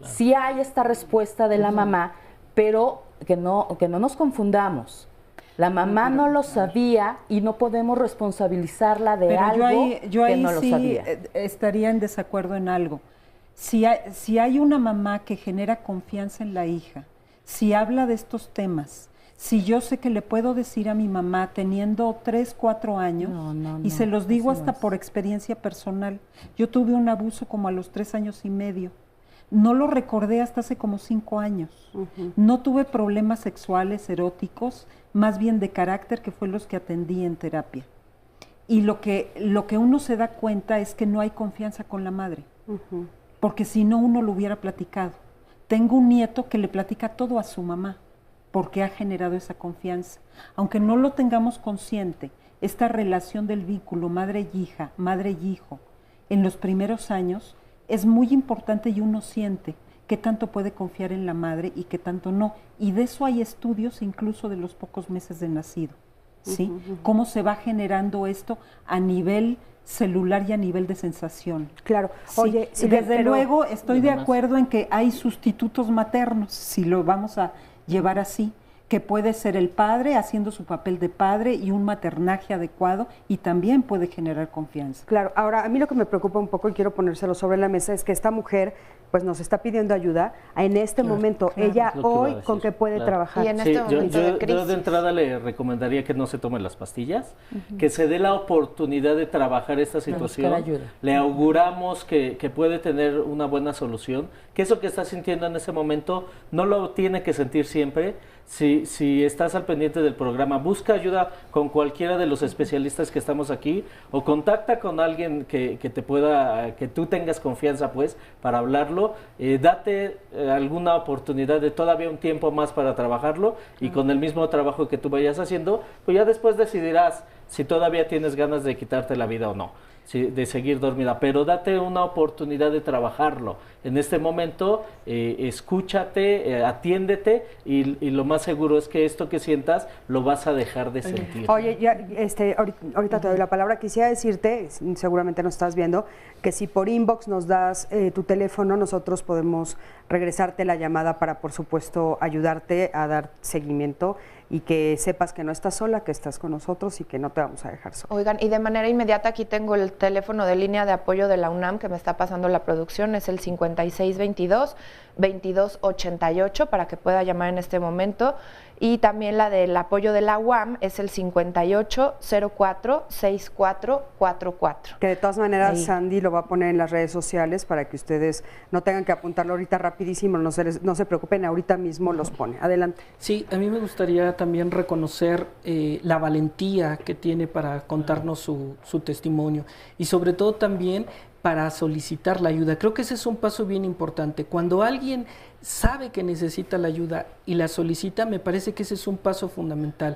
sí hay esta respuesta de la mamá, pero que no nos confundamos. La mamá no lo sabía y no podemos responsabilizarla de algo que no lo sabía. Estaría en desacuerdo en algo. Si hay una mamá que genera confianza en la hija, si habla de estos temas, si yo sé que le puedo decir a mi mamá teniendo 3, 4 años, y se los digo hasta por experiencia personal, yo tuve un abuso como a los 3 años y medio. No lo recordé hasta hace como 5 años. No tuve problemas sexuales, eróticos, más bien de carácter, que fue los que atendí en terapia. Y lo que uno se da cuenta es que no hay confianza con la madre, porque si no uno lo hubiera platicado. Tengo un nieto que le platica todo a su mamá, porque ha generado esa confianza. Aunque no lo tengamos consciente, esta relación del vínculo madre y hija, madre y hijo, en los primeros años, es muy importante y uno siente qué tanto puede confiar en la madre y qué tanto no. Y de eso hay estudios incluso de los pocos meses de nacido, ¿sí? Cómo se va generando esto a nivel celular y a nivel de sensación. Claro. Sí. Oye, desde luego estoy de acuerdo en que hay sustitutos maternos, si lo vamos a llevar así, que puede ser el padre haciendo su papel de padre y un maternaje adecuado, y también puede generar confianza. Claro, ahora a mí lo que me preocupa un poco y quiero ponérselo sobre la mesa es que esta mujer pues nos está pidiendo ayuda en este momento. Ella hoy con qué puede trabajar. Y en este momento de crisis. Yo de entrada le recomendaría que no se tome las pastillas, que se dé la oportunidad de trabajar esta situación. Le auguramos que puede tener una buena solución, que eso que está sintiendo en ese momento no lo tiene que sentir siempre. Si estás al pendiente del programa, busca ayuda con cualquiera de los especialistas que estamos aquí, o contacta con alguien que te pueda, que tú tengas confianza pues para hablarlo. Date alguna oportunidad de todavía un tiempo más para trabajarlo, y con el mismo trabajo que tú vayas haciendo, pues ya después decidirás si todavía tienes ganas de quitarte la vida o no, de seguir dormida, pero date una oportunidad de trabajarlo. En este momento, escúchate, atiéndete, y lo más seguro es que esto que sientas lo vas a dejar de sentir. Oye, ya, ahorita te doy la palabra. Quisiera decirte, seguramente nos estás viendo, que si por inbox nos das tu teléfono, nosotros podemos regresarte la llamada para, por supuesto, ayudarte a dar seguimiento, y que sepas que no estás sola, que estás con nosotros y que no te vamos a dejar sola. Oigan, y de manera inmediata aquí tengo el teléfono de línea de apoyo de la UNAM que me está pasando la producción, es el 5622-2288 para que pueda llamar en este momento, y también la del apoyo de la UAM es el 5804-6444. Que de todas maneras Sandy lo va a poner en las redes sociales para que ustedes no tengan que apuntarlo ahorita rapidísimo, no se preocupen, ahorita mismo los pone. Adelante. Sí, a mí me gustaría también reconocer la valentía que tiene para contarnos su testimonio, y sobre todo también para solicitar la ayuda. Creo que ese es un paso bien importante. Cuando alguien sabe que necesita la ayuda y la solicita, me parece que ese es un paso fundamental.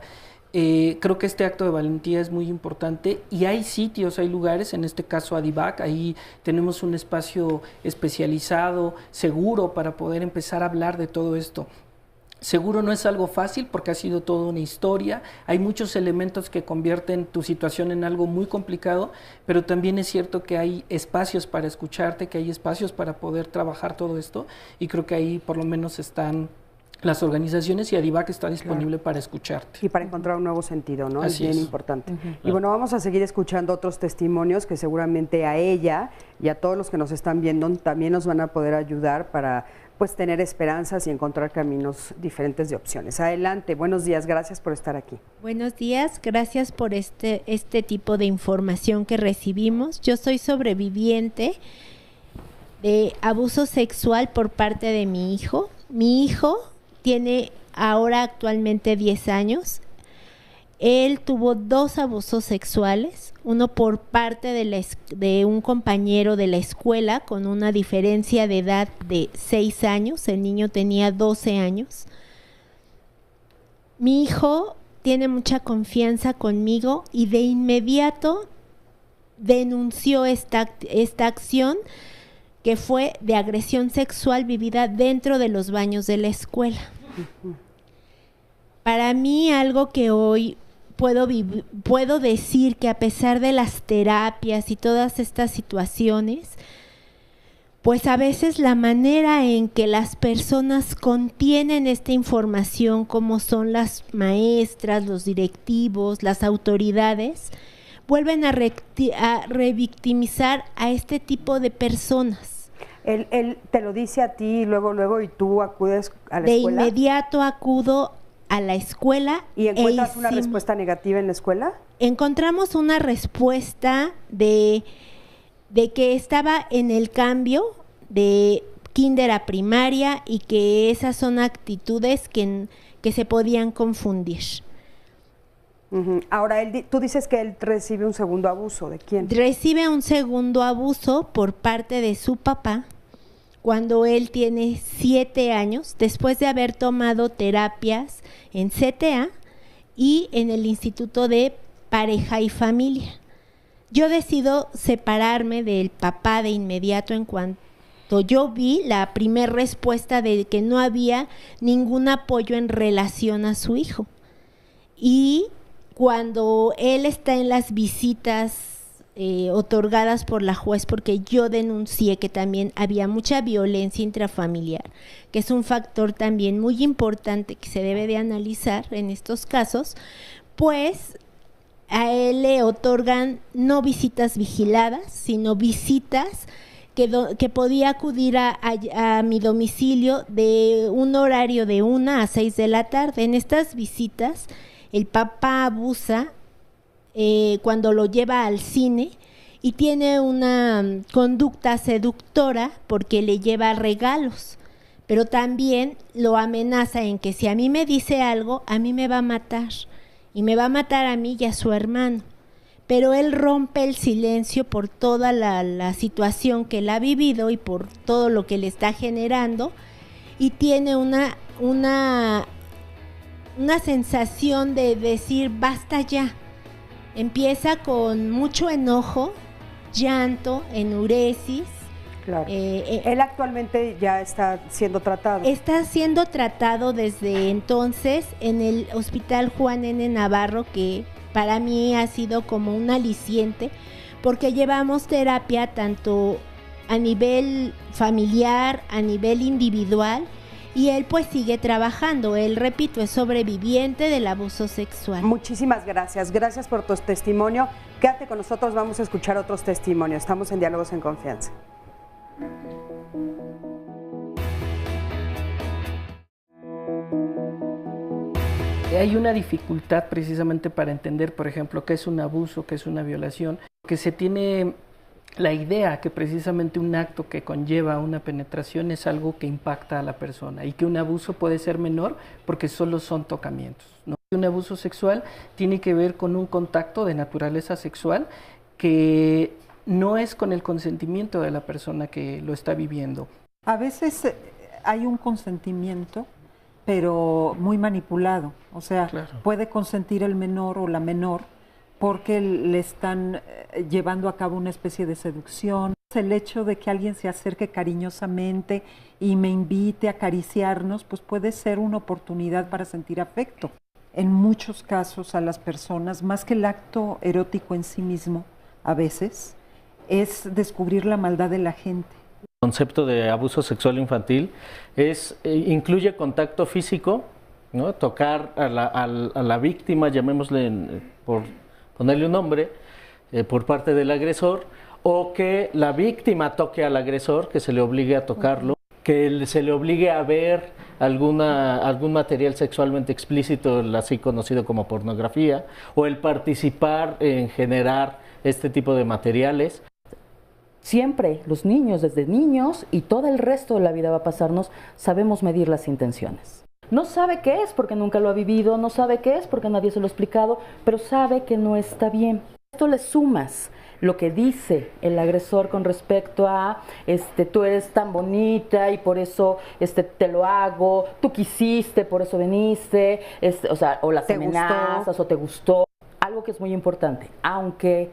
Creo que este acto de valentía es muy importante, y hay sitios, hay lugares, en este caso Adivac, ahí tenemos un espacio especializado, seguro, para poder empezar a hablar de todo esto. Seguro no es algo fácil porque ha sido toda una historia, hay muchos elementos que convierten tu situación en algo muy complicado, pero también es cierto que hay espacios para escucharte, que hay espacios para poder trabajar todo esto, y creo que ahí por lo menos están las organizaciones, y Adivac está disponible para escucharte. Y para encontrar un nuevo sentido, ¿no? Así es bien importante. Y bueno, vamos a seguir escuchando otros testimonios que seguramente a ella y a todos los que nos están viendo también nos van a poder ayudar para pues tener esperanzas y encontrar caminos diferentes de opciones. Adelante, buenos días, gracias por estar aquí. Buenos días, gracias por este tipo de información que recibimos. Yo soy sobreviviente de abuso sexual por parte de mi hijo. Mi hijo tiene ahora actualmente 10 años Él tuvo 2 abusos sexuales, uno por parte de un compañero de la escuela con una diferencia de edad de 6 años, el niño tenía 12 años. Mi hijo tiene mucha confianza conmigo y de inmediato denunció esta acción que fue de agresión sexual vivida dentro de los baños de la escuela. Para mí, algo que hoy puedo decir que a pesar de las terapias y todas estas situaciones, pues a veces la manera en que las personas contienen esta información, como son las maestras, los directivos, las autoridades, vuelven a revictimizar a este tipo de personas. Él te lo dice a ti luego y tú acudes a la escuela. De inmediato acudo a la escuela. ¿Y encuentras una respuesta negativa en la escuela? Encontramos una respuesta de que estaba en el cambio de kinder a primaria y que esas son actitudes que se podían confundir. Ahora, tú dices que él recibe un segundo abuso. ¿De quién? Recibe un segundo abuso por parte de su papá cuando él tiene 7 años, después de haber tomado terapias en CTA y en el Instituto de Pareja y Familia. Yo decido separarme del papá de inmediato en cuanto yo vi la primera respuesta de que no había ningún apoyo en relación a su hijo. Y cuando él está en las visitas otorgadas por la juez, porque yo denuncié que también había mucha violencia intrafamiliar, que es un factor también muy importante que se debe de analizar en estos casos, pues a él le otorgan no visitas vigiladas, sino visitas que podía acudir a mi domicilio de un horario de 1 a 6 de la tarde. En estas visitas el papá abusa cuando lo lleva al cine y tiene una conducta seductora porque le lleva regalos, pero también lo amenaza en que si a mí me dice algo, a mí me va a matar, y me va a matar a mí y a su hermano. Pero él rompe el silencio por toda la situación que él ha vivido y por todo lo que le está generando, y tiene una sensación de decir basta ya. Empieza con mucho enojo, llanto, enuresis. Claro. Él actualmente ya está siendo tratado. Está siendo tratado desde entonces en el Hospital Juan N. Navarro, que para mí ha sido como un aliciente, porque llevamos terapia tanto a nivel familiar, a nivel individual, y él pues sigue trabajando. Él, repito, es sobreviviente del abuso sexual. Muchísimas gracias. Gracias por tu testimonio. Quédate con nosotros, vamos a escuchar otros testimonios. Estamos en Diálogos en Confianza. Hay una dificultad precisamente para entender, por ejemplo, qué es un abuso, qué es una violación, que se tiene la idea que precisamente un acto que conlleva una penetración es algo que impacta a la persona y que un abuso puede ser menor porque solo son tocamientos, ¿no? Un abuso sexual tiene que ver con un contacto de naturaleza sexual que no es con el consentimiento de la persona que lo está viviendo. A veces hay un consentimiento, pero muy manipulado, o sea, claro, puede consentir el menor o la menor porque le están llevando a cabo una especie de seducción. El hecho de que alguien se acerque cariñosamente y me invite a acariciarnos, pues puede ser una oportunidad para sentir afecto. En muchos casos a las personas, más que el acto erótico en sí mismo, a veces, es descubrir la maldad de la gente. El concepto de abuso sexual infantil incluye contacto físico, ¿no? Tocar a la víctima, llamémosle por ponerle un nombre, por parte del agresor, o que la víctima toque al agresor, que se le obligue a tocarlo, que se le obligue a ver algún material sexualmente explícito, así conocido como pornografía, o el participar en generar este tipo de materiales. Siempre los niños, desde niños y todo el resto de la vida va a pasarnos, sabemos medir las intenciones. No sabe qué es porque nunca lo ha vivido, no sabe qué es porque nadie se lo ha explicado, pero sabe que no está bien. Esto le sumas lo que dice el agresor con respecto a tú eres tan bonita y por eso te lo hago, tú quisiste, por eso viniste, o las amenazas, o te gustó. Algo que es muy importante, aunque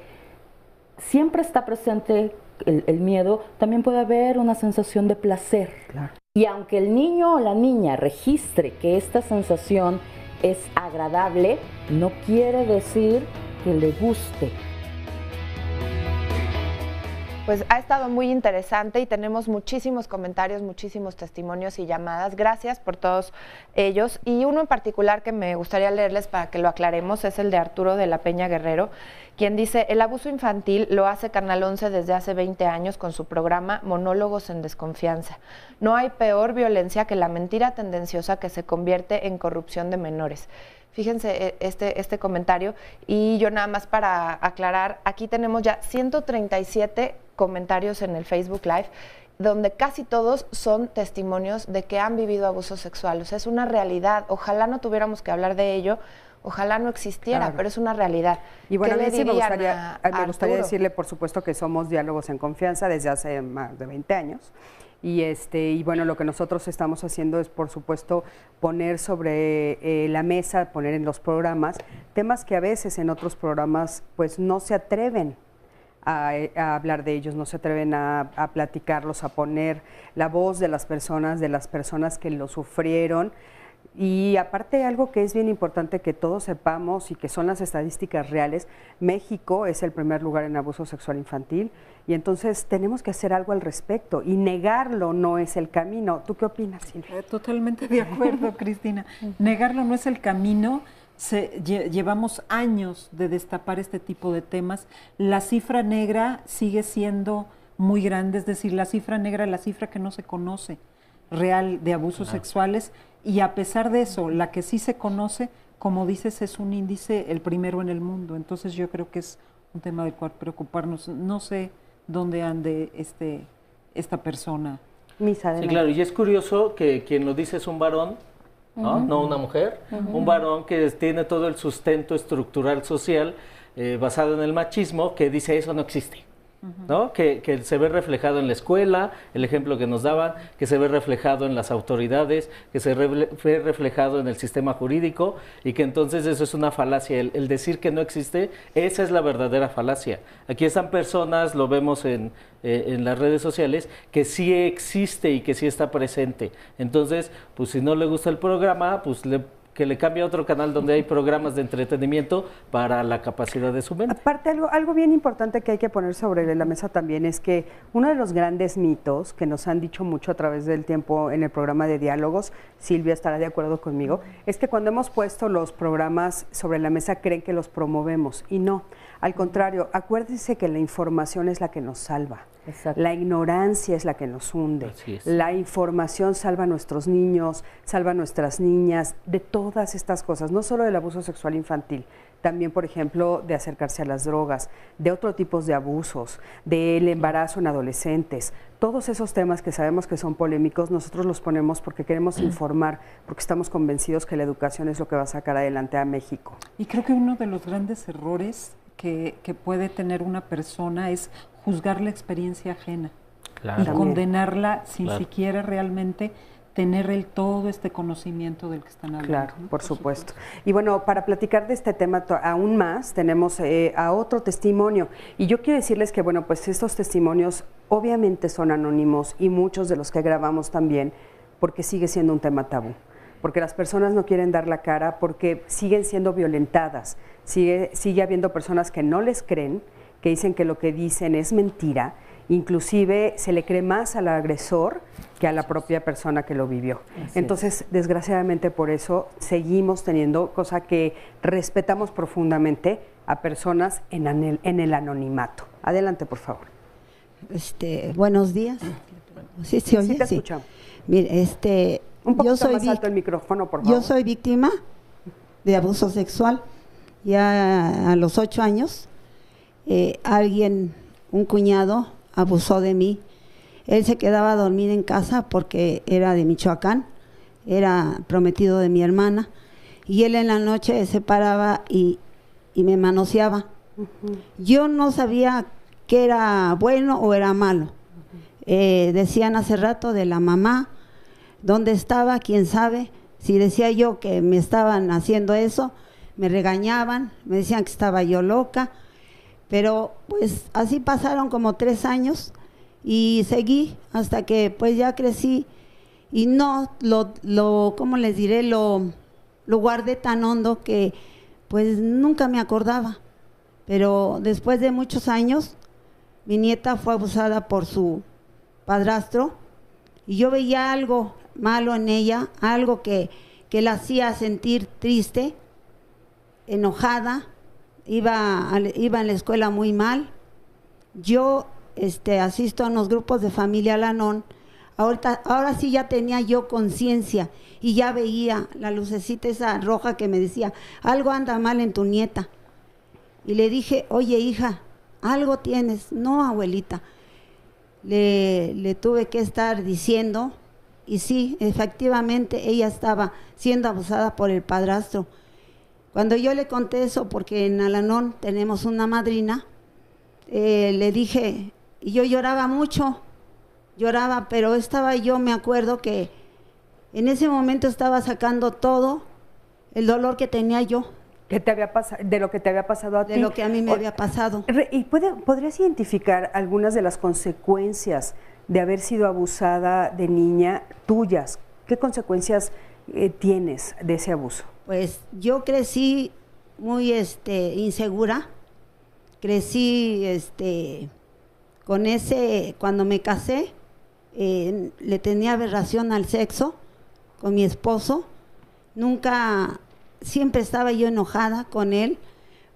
siempre está presente el miedo, también puede haber una sensación de placer. Claro. Y aunque el niño o la niña registre que esta sensación es agradable, no quiere decir que le guste. Pues ha estado muy interesante y tenemos muchísimos comentarios, muchísimos testimonios y llamadas. Gracias por todos ellos. Y uno en particular que me gustaría leerles para que lo aclaremos es el de Arturo de la Peña Guerrero, quien dice: el abuso infantil lo hace Canal 11 desde hace 20 años con su programa Monólogos en Desconfianza. No hay peor violencia que la mentira tendenciosa que se convierte en corrupción de menores. Fíjense este comentario, y yo nada más para aclarar, aquí tenemos ya 137 comentarios en el Facebook Live, donde casi todos son testimonios de que han vivido abuso sexual. O sea, es una realidad. Ojalá no tuviéramos que hablar de ello, ojalá no existiera, claro, pero es una realidad. Y bueno, a mí sí me gustaría decirle, por supuesto, que somos Diálogos en Confianza desde hace más de 20 años. Y bueno, lo que nosotros estamos haciendo es, por supuesto, poner sobre la mesa, poner en los programas temas que a veces en otros programas pues no se atreven a hablar de ellos, no se atreven a platicarlos, a poner la voz de las personas que lo sufrieron. Y aparte, algo que es bien importante que todos sepamos y que son las estadísticas reales: México es el primer lugar en abuso sexual infantil, y entonces tenemos que hacer algo al respecto, y negarlo no es el camino. ¿Tú qué opinas, Silvia? Totalmente de acuerdo, Cristina. Negarlo no es el camino. Llevamos años de destapar este tipo de temas. La cifra negra sigue siendo muy grande, es decir, la cifra negra es la cifra que no se conoce real de abusos sexuales, y a pesar de eso, la que sí se conoce, como dices, es un índice el primero en el mundo. Entonces yo creo que es un tema del cual preocuparnos. No sé dónde ande esta persona. Sí, claro, y es curioso que quien lo dice es un varón, ¿no? No una mujer, un varón que tiene todo el sustento estructural social basado en el machismo, que dice eso no existe. ¿No? Que se ve reflejado en la escuela, el ejemplo que nos daban, que se ve reflejado en las autoridades, que se ve reflejado en el sistema jurídico, y que entonces eso es una falacia. El decir que no existe, esa es la verdadera falacia. Aquí están personas, lo vemos en las redes sociales, que sí existe y que sí está presente. Entonces, pues si no le gusta el programa, pues que le cambie a otro canal donde hay programas de entretenimiento para la capacidad de su mente. Aparte, algo bien importante que hay que poner sobre la mesa también es que uno de los grandes mitos que nos han dicho mucho a través del tiempo en el programa de diálogos, Silvia estará de acuerdo conmigo, es que cuando hemos puesto los programas sobre la mesa creen que los promovemos, y no. Al contrario, acuérdense que la información es la que nos salva. Exacto. La ignorancia es la que nos hunde. La información salva a nuestros niños, salva a nuestras niñas, de todas estas cosas, no solo del abuso sexual infantil, también, por ejemplo, de acercarse a las drogas, de otros tipos de abusos, del embarazo en adolescentes. Todos esos temas que sabemos que son polémicos, nosotros los ponemos porque queremos informar, porque estamos convencidos que la educación es lo que va a sacar adelante a México. Y creo que uno de los grandes errores que puede tener una persona es juzgar la experiencia ajena, claro, y condenarla sin siquiera realmente tener todo este conocimiento del que están hablando. Claro, ¿no? Por supuesto. Y bueno, para platicar de este tema aún más, tenemos a otro testimonio. Y yo quiero decirles que, bueno, pues estos testimonios obviamente son anónimos, y muchos de los que grabamos también, porque sigue siendo un tema tabú. Porque las personas no quieren dar la cara, porque siguen siendo violentadas. Sigue habiendo personas que no les creen, que dicen que lo que dicen es mentira. Inclusive se le cree más al agresor que a la propia persona que lo vivió. Entonces, desgraciadamente por eso seguimos teniendo, cosa que respetamos profundamente, a personas en el anonimato. Adelante, por favor. Buenos días. ¿Sí se oye? Sí, te escuchamos. Mire, un poquito más alto el micrófono, por favor. Yo soy víctima de abuso sexual. Ya a los 8 años, un cuñado, abusó de mí. Él se quedaba a dormir en casa porque era de Michoacán. era prometido de mi hermana, y él en la noche se paraba y me manoseaba. Yo no sabía que era bueno o era malo. Decían hace rato de la mamá, ¿dónde estaba? ¿Quién sabe? Si decía yo que me estaban haciendo eso, me regañaban, me decían que estaba yo loca, pero pues así pasaron como 3 años y seguí hasta que pues ya crecí y no ¿cómo les diré? Lo guardé tan hondo que pues nunca me acordaba, pero después de muchos años mi nieta fue abusada por su padrastro y yo veía algo malo en ella, algo que la hacía sentir triste, enojada, iba en la escuela muy mal. Yo asisto a unos grupos de familia Al-Anon. Ahora sí ya tenía yo conciencia y ya veía la lucecita esa roja que me decía, algo anda mal en tu nieta. Y le dije, oye hija, algo tienes. No, abuelita. Le tuve que estar diciendo, y sí, efectivamente ella estaba siendo abusada por el padrastro. Cuando yo le conté eso, porque en Al-Anon tenemos una madrina, le dije, y yo lloraba mucho, pero me acuerdo que en ese momento estaba sacando todo el dolor que tenía yo. ¿Qué te había pasado, de lo que te había pasado a ti? De lo que a mí me había pasado. ¿Y podrías identificar algunas de las consecuencias de haber sido abusada de niña tuyas? ¿Qué consecuencias tienes de ese abuso? Pues yo crecí muy insegura, crecí con cuando me casé, le tenía aberración al sexo con mi esposo, siempre estaba yo enojada con él,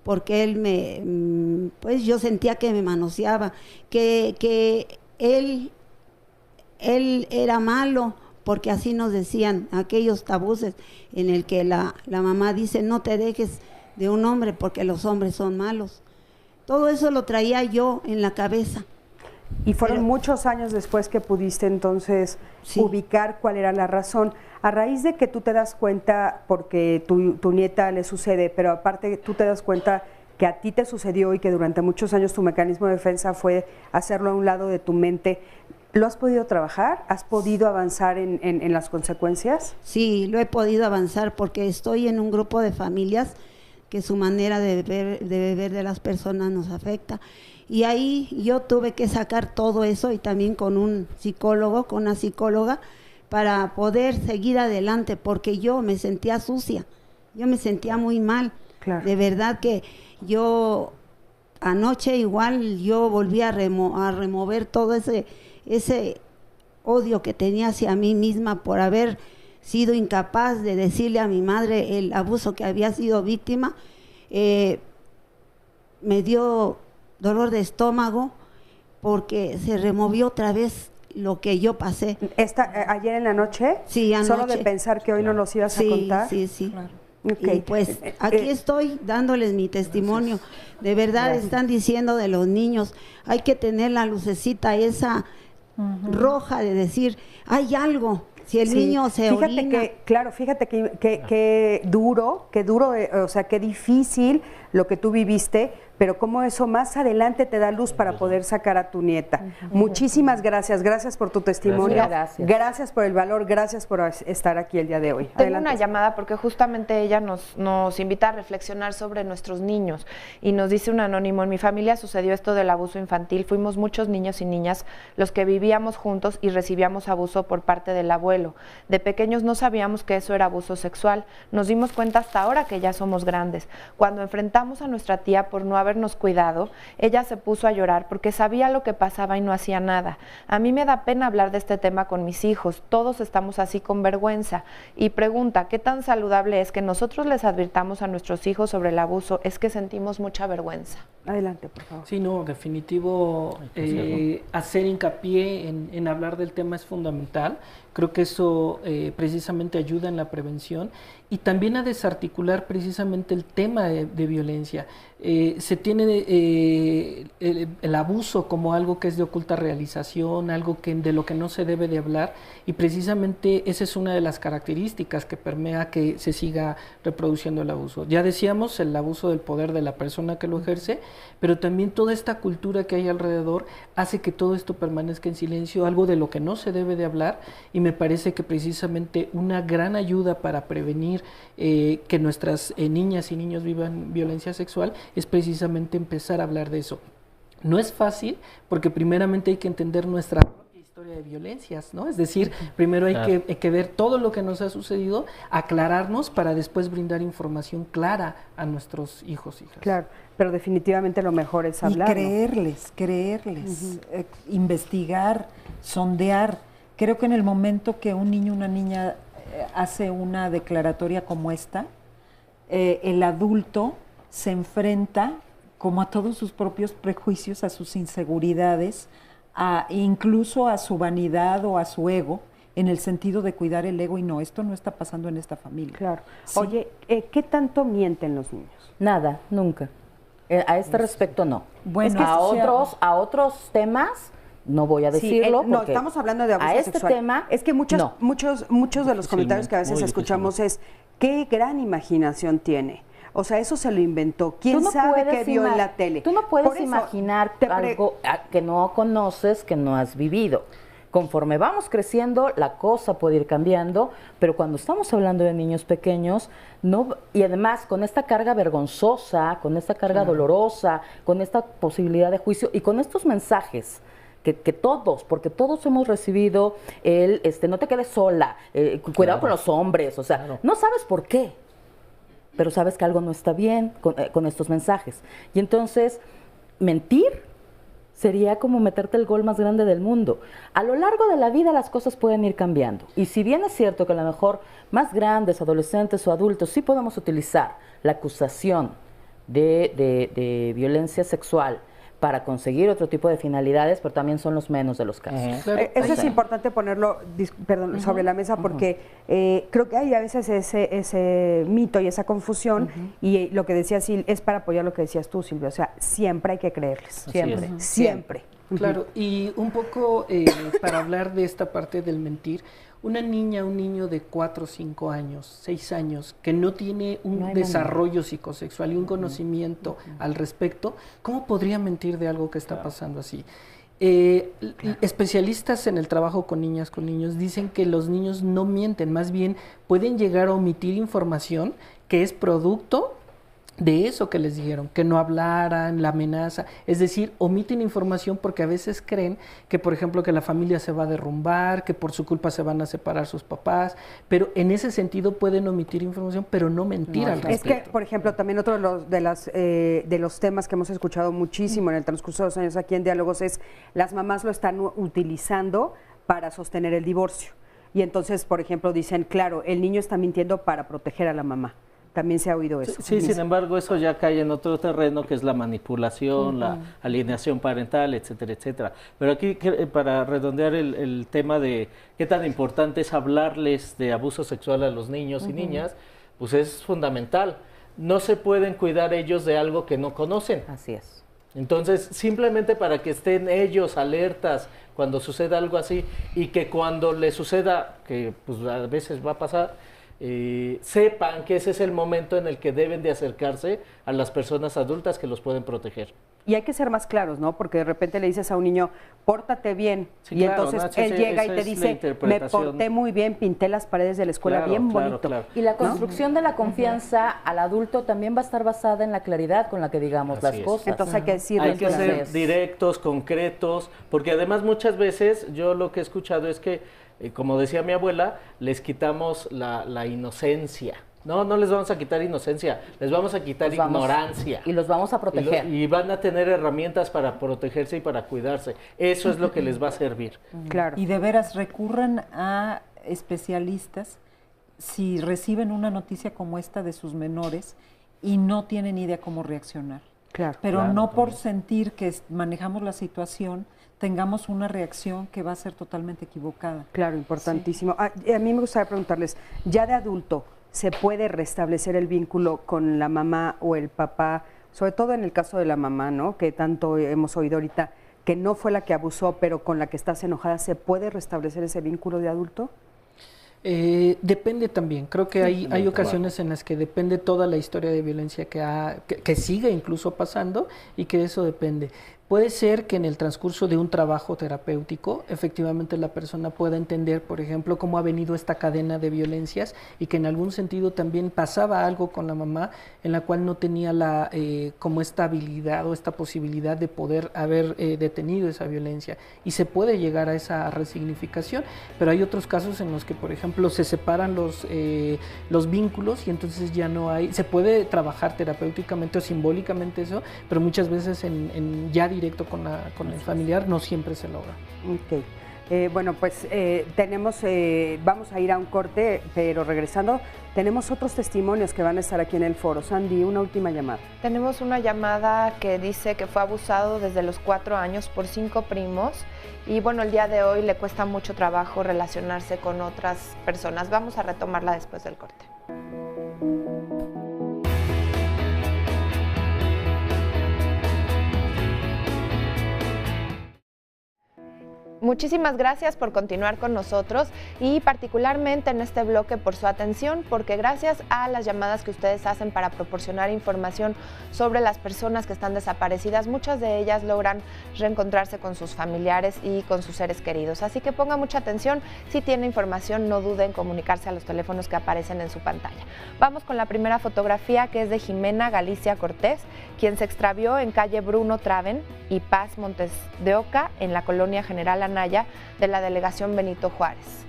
porque él pues yo sentía que me manoseaba, que él era malo, porque así nos decían aquellos tabúes en el que la mamá dice, no te dejes de un hombre porque los hombres son malos. Todo eso lo traía yo en la cabeza. Y fueron muchos años después que pudiste entonces ubicar cuál era la razón. A raíz de que tú te das cuenta, porque tu nieta le sucede, pero aparte tú te das cuenta que a ti te sucedió y que durante muchos años tu mecanismo de defensa fue hacerlo a un lado de tu mente, ¿lo has podido trabajar? ¿Has podido avanzar en las consecuencias? Sí, lo he podido avanzar porque estoy en un grupo de familias que su manera de beber de las personas nos afecta. Y ahí yo tuve que sacar todo eso y también con un psicólogo, con una psicóloga, para poder seguir adelante, porque yo me sentía sucia, yo me sentía muy mal. Claro. De verdad que yo anoche igual yo volví a remover todo ese odio que tenía hacia mí misma por haber sido incapaz de decirle a mi madre el abuso que había sido víctima. Me dio dolor de estómago porque se removió otra vez lo que yo pasé. ¿Ayer en la noche? Sí, anoche. Solo de pensar que hoy no los ibas a contar. Sí. Claro. Okay. Y pues aquí estoy dándoles mi testimonio. De verdad están diciendo de los niños, hay que tener la lucecita esa roja de decir, hay algo. Si el niño se orina. Fíjate que duro, o sea, qué difícil lo que tú viviste, pero cómo eso más adelante te da luz para poder sacar a tu nieta. Muchísimas gracias por tu testimonio. Gracias por el valor, gracias por estar aquí el día de hoy. Tengo adelante. Una llamada porque justamente ella nos invita a reflexionar sobre nuestros niños y nos dice un anónimo, en mi familia sucedió esto del abuso infantil, fuimos muchos niños y niñas los que vivíamos juntos y recibíamos abuso por parte del abuelo. De pequeños no sabíamos que eso era abuso sexual, nos dimos cuenta hasta ahora que ya somos grandes. Cuando enfrentamos a nuestra tía por no habernos cuidado, ella se puso a llorar porque sabía lo que pasaba y no hacía nada. A mí me da pena hablar de este tema con mis hijos, todos estamos así con vergüenza. Y pregunta, ¿qué tan saludable es que nosotros les advirtamos a nuestros hijos sobre el abuso? Es que sentimos mucha vergüenza. Adelante, por favor. Sí, no, definitivo, hacer hincapié en hablar del tema es fundamental. Creo que eso precisamente ayuda en la prevención y también a desarticular precisamente el tema de violencia. Se tiene el abuso como algo que es de oculta realización, algo de lo que no se debe de hablar, y precisamente esa es una de las características que permea que se siga reproduciendo el abuso. Ya decíamos, el abuso del poder de la persona que lo ejerce, pero también toda esta cultura que hay alrededor hace que todo esto permanezca en silencio, algo de lo que no se debe de hablar, y me parece que precisamente una gran ayuda para prevenir que nuestras niñas y niños vivan violencia sexual es precisamente empezar a hablar de eso. No es fácil porque primeramente hay que entender nuestra propia historia de violencias, ¿no? Es decir, primero hay que ver todo lo que nos ha sucedido, aclararnos para después brindar información clara a nuestros hijos, hijas. Claro, pero definitivamente lo mejor es hablar. Y creerles, investigar, sondear. Creo que en el momento que un niño o una niña hace una declaratoria como esta, el adulto se enfrenta como a todos sus propios prejuicios, a sus inseguridades, incluso a su vanidad o a su ego, en el sentido de cuidar el ego, y no, esto no está pasando en esta familia. Claro. Sí. Oye, ¿qué tanto mienten los niños? Nada, nunca. A este respecto no. Bueno, a otros temas no voy a decirlo. No, estamos hablando de abuso este sexual. tema, es que muchos de los comentarios que a veces escuchamos es, qué gran imaginación tiene. O sea, eso se lo inventó. ¿Quién sabe qué vio en la tele? Tú no puedes imaginar algo que no conoces, que no has vivido. Conforme vamos creciendo, la cosa puede ir cambiando, pero cuando estamos hablando de niños pequeños, no, y además con esta carga vergonzosa, con esta carga dolorosa, con esta posibilidad de juicio y con estos mensajes que todos, porque todos hemos recibido no te quedes sola, cuidado con los hombres, o sea, no sabes por qué, pero sabes que algo no está bien con estos mensajes. Y entonces, mentir sería como meterte el gol más grande del mundo. A lo largo de la vida las cosas pueden ir cambiando. Y si bien es cierto que a lo mejor más grandes, adolescentes o adultos, sí podemos utilizar la acusación de violencia sexual para conseguir otro tipo de finalidades, pero también son los menos de los casos. Claro, eso es importante ponerlo sobre la mesa porque creo que hay a veces ese mito y esa confusión y lo que decía Sil es para apoyar lo que decías tú, Silvia, o sea, siempre hay que creerles, siempre. Claro, y un poco para hablar de esta parte del mentir, una niña, un niño de 4, 5 años, 6 años, que no tiene un desarrollo psicosexual y un conocimiento al respecto, ¿cómo podría mentir de algo que está pasando así? Especialistas en el trabajo con niñas, con niños, dicen que los niños no mienten, más bien pueden llegar a omitir información que es producto de eso que les dijeron, que no hablaran, la amenaza, es decir, omiten información porque a veces creen que, por ejemplo, que la familia se va a derrumbar, que por su culpa se van a separar sus papás, pero en ese sentido pueden omitir información, pero no mentir al respecto. Es que, por ejemplo, también otro de los temas que hemos escuchado muchísimo en el transcurso de los años aquí en Diálogos es las mamás lo están utilizando para sostener el divorcio. Y entonces, por ejemplo, dicen, claro, el niño está mintiendo para proteger a la mamá. También se ha oído eso. Sí, sin embargo, eso ya cae en otro terreno que es la manipulación, la alienación parental, etcétera, etcétera. Pero aquí, para redondear el tema de qué tan importante es hablarles de abuso sexual a los niños y niñas, pues es fundamental. No se pueden cuidar ellos de algo que no conocen. Así es. Entonces, simplemente para que estén ellos alertas cuando suceda algo así y que cuando les suceda, que pues a veces va a pasar, sepan que ese es el momento en el que deben de acercarse a las personas adultas que los pueden proteger. Y hay que ser más claros, ¿no? Porque de repente le dices a un niño, pórtate bien, y entonces él llega y te dice, me porté muy bien, pinté las paredes de la escuela bien bonito. Y la construcción de la confianza al adulto también va a estar basada en la claridad con la que digamos las cosas. Entonces hay que decirle. Hay que ser directos, concretos, porque además muchas veces yo lo que he escuchado es que, como decía mi abuela, les quitamos la inocencia. No les vamos a quitar inocencia, les vamos a quitar ignorancia. Y los vamos a proteger. Y van a tener herramientas para protegerse y para cuidarse. Eso es lo que les va a servir. Claro. Y de veras, recurran a especialistas si reciben una noticia como esta de sus menores y no tienen idea cómo reaccionar. Claro. Pero no por sentir que manejamos la situación, tengamos una reacción que va a ser totalmente equivocada. Claro, importantísimo. Sí. A mí me gustaría preguntarles, ya de adulto, ¿se puede restablecer el vínculo con la mamá o el papá? Sobre todo en el caso de la mamá, ¿no? Que tanto hemos oído ahorita, que no fue la que abusó, pero con la que estás enojada, ¿se puede restablecer ese vínculo de adulto? Depende también, creo que hay ocasiones en las que depende toda la historia de violencia que sigue incluso pasando y que eso depende. Puede ser que en el transcurso de un trabajo terapéutico efectivamente la persona pueda entender, por ejemplo, cómo ha venido esta cadena de violencias y que en algún sentido también pasaba algo con la mamá en la cual no tenía como esta habilidad o esta posibilidad de poder haber detenido esa violencia y se puede llegar a esa resignificación, pero hay otros casos en los que, por ejemplo, se separan los vínculos y entonces ya no hay, se puede trabajar terapéuticamente o simbólicamente eso, pero muchas veces ya directo con el familiar no siempre se logra. Ok. Bueno, pues vamos a ir a un corte, pero regresando, tenemos otros testimonios que van a estar aquí en el foro. Sandy, una última llamada. Tenemos una llamada que dice que fue abusado desde los 4 años por 5 primos y bueno, el día de hoy le cuesta mucho trabajo relacionarse con otras personas. Vamos a retomarla después del corte. Muchísimas gracias por continuar con nosotros y particularmente en este bloque por su atención, porque gracias a las llamadas que ustedes hacen para proporcionar información sobre las personas que están desaparecidas, muchas de ellas logran reencontrarse con sus familiares y con sus seres queridos. Así que ponga mucha atención, si tiene información no dude en comunicarse a los teléfonos que aparecen en su pantalla. Vamos con la primera fotografía, que es de Jimena Galicia Cortés, quien se extravió en calle Bruno Traven y Paz Montes de Oca en la colonia General Anaya de la delegación Benito Juárez.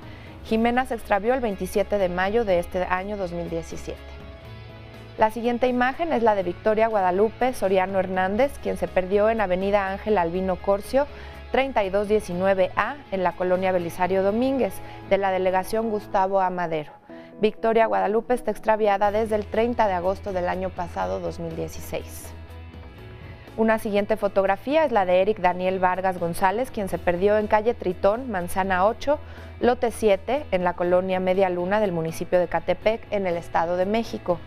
Jimena se extravió el 27 de mayo de este año 2017. La siguiente imagen es la de Victoria Guadalupe Soriano Hernández, quien se perdió en avenida Ángel Albino Corcio, 3219A, en la colonia Belisario Domínguez, de la delegación Gustavo A. Madero. Victoria Guadalupe está extraviada desde el 30 de agosto del año pasado, 2016. Una siguiente fotografía es la de Eric Daniel Vargas González, quien se perdió en calle Tritón, Manzana 8, lote 7, en la colonia Media Luna del municipio de Catepec, en el Estado de México.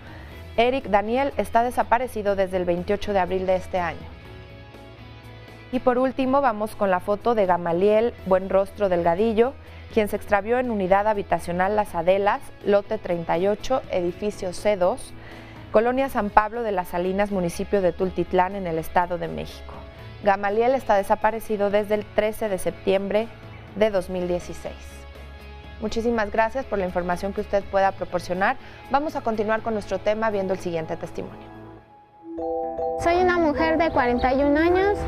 Eric Daniel está desaparecido desde el 28 de abril de este año. Y por último vamos con la foto de Gamaliel Buenrostro Delgadillo, quien se extravió en unidad habitacional Las Adelas, lote 38, edificio C2, Colonia San Pablo de las Salinas, municipio de Tultitlán, en el Estado de México. Gamaliel está desaparecido desde el 13 de septiembre de 2016. Muchísimas gracias por la información que usted pueda proporcionar. Vamos a continuar con nuestro tema viendo el siguiente testimonio. Soy una mujer de 41 años,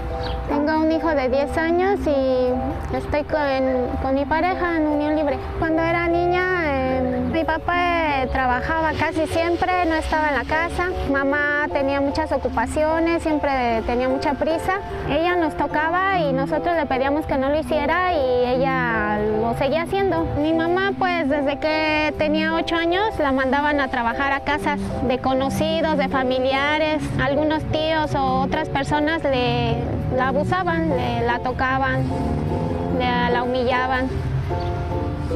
tengo un hijo de 10 años y estoy con mi pareja en unión libre. Cuando era niña, mi papá trabajaba casi siempre, no estaba en la casa. Mamá tenía muchas ocupaciones, siempre tenía mucha prisa. Ella nos tocaba y nosotros le pedíamos que no lo hiciera y ella lo seguía haciendo. Mi mamá, pues desde que tenía 8 años, la mandaban a trabajar a casas de conocidos, de familiares. Algunos tíos o otras personas la abusaban, la tocaban, la humillaban.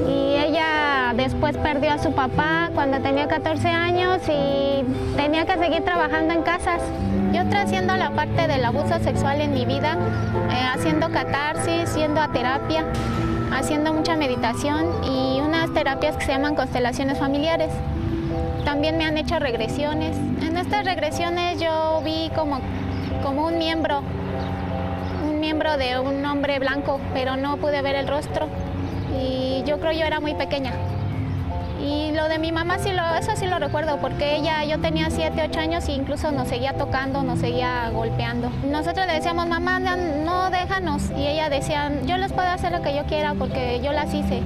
Y ella después perdió a su papá cuando tenía 14 años y tenía que seguir trabajando en casas. Yo trasciendo la parte del abuso sexual en mi vida, haciendo catarsis, yendo a terapia, haciendo mucha meditación y unas terapias que se llaman constelaciones familiares. También me han hecho regresiones. En estas regresiones yo vi como un miembro de un hombre blanco, pero no pude ver el rostro. Y yo creo yo era muy pequeña. Y lo de mi mamá eso sí lo recuerdo, porque yo tenía 7, 8 años e incluso nos seguía tocando, nos seguía golpeando. Nosotros le decíamos, mamá, no déjanos. Y ella decía, yo les puedo hacer lo que yo quiera porque yo las hice.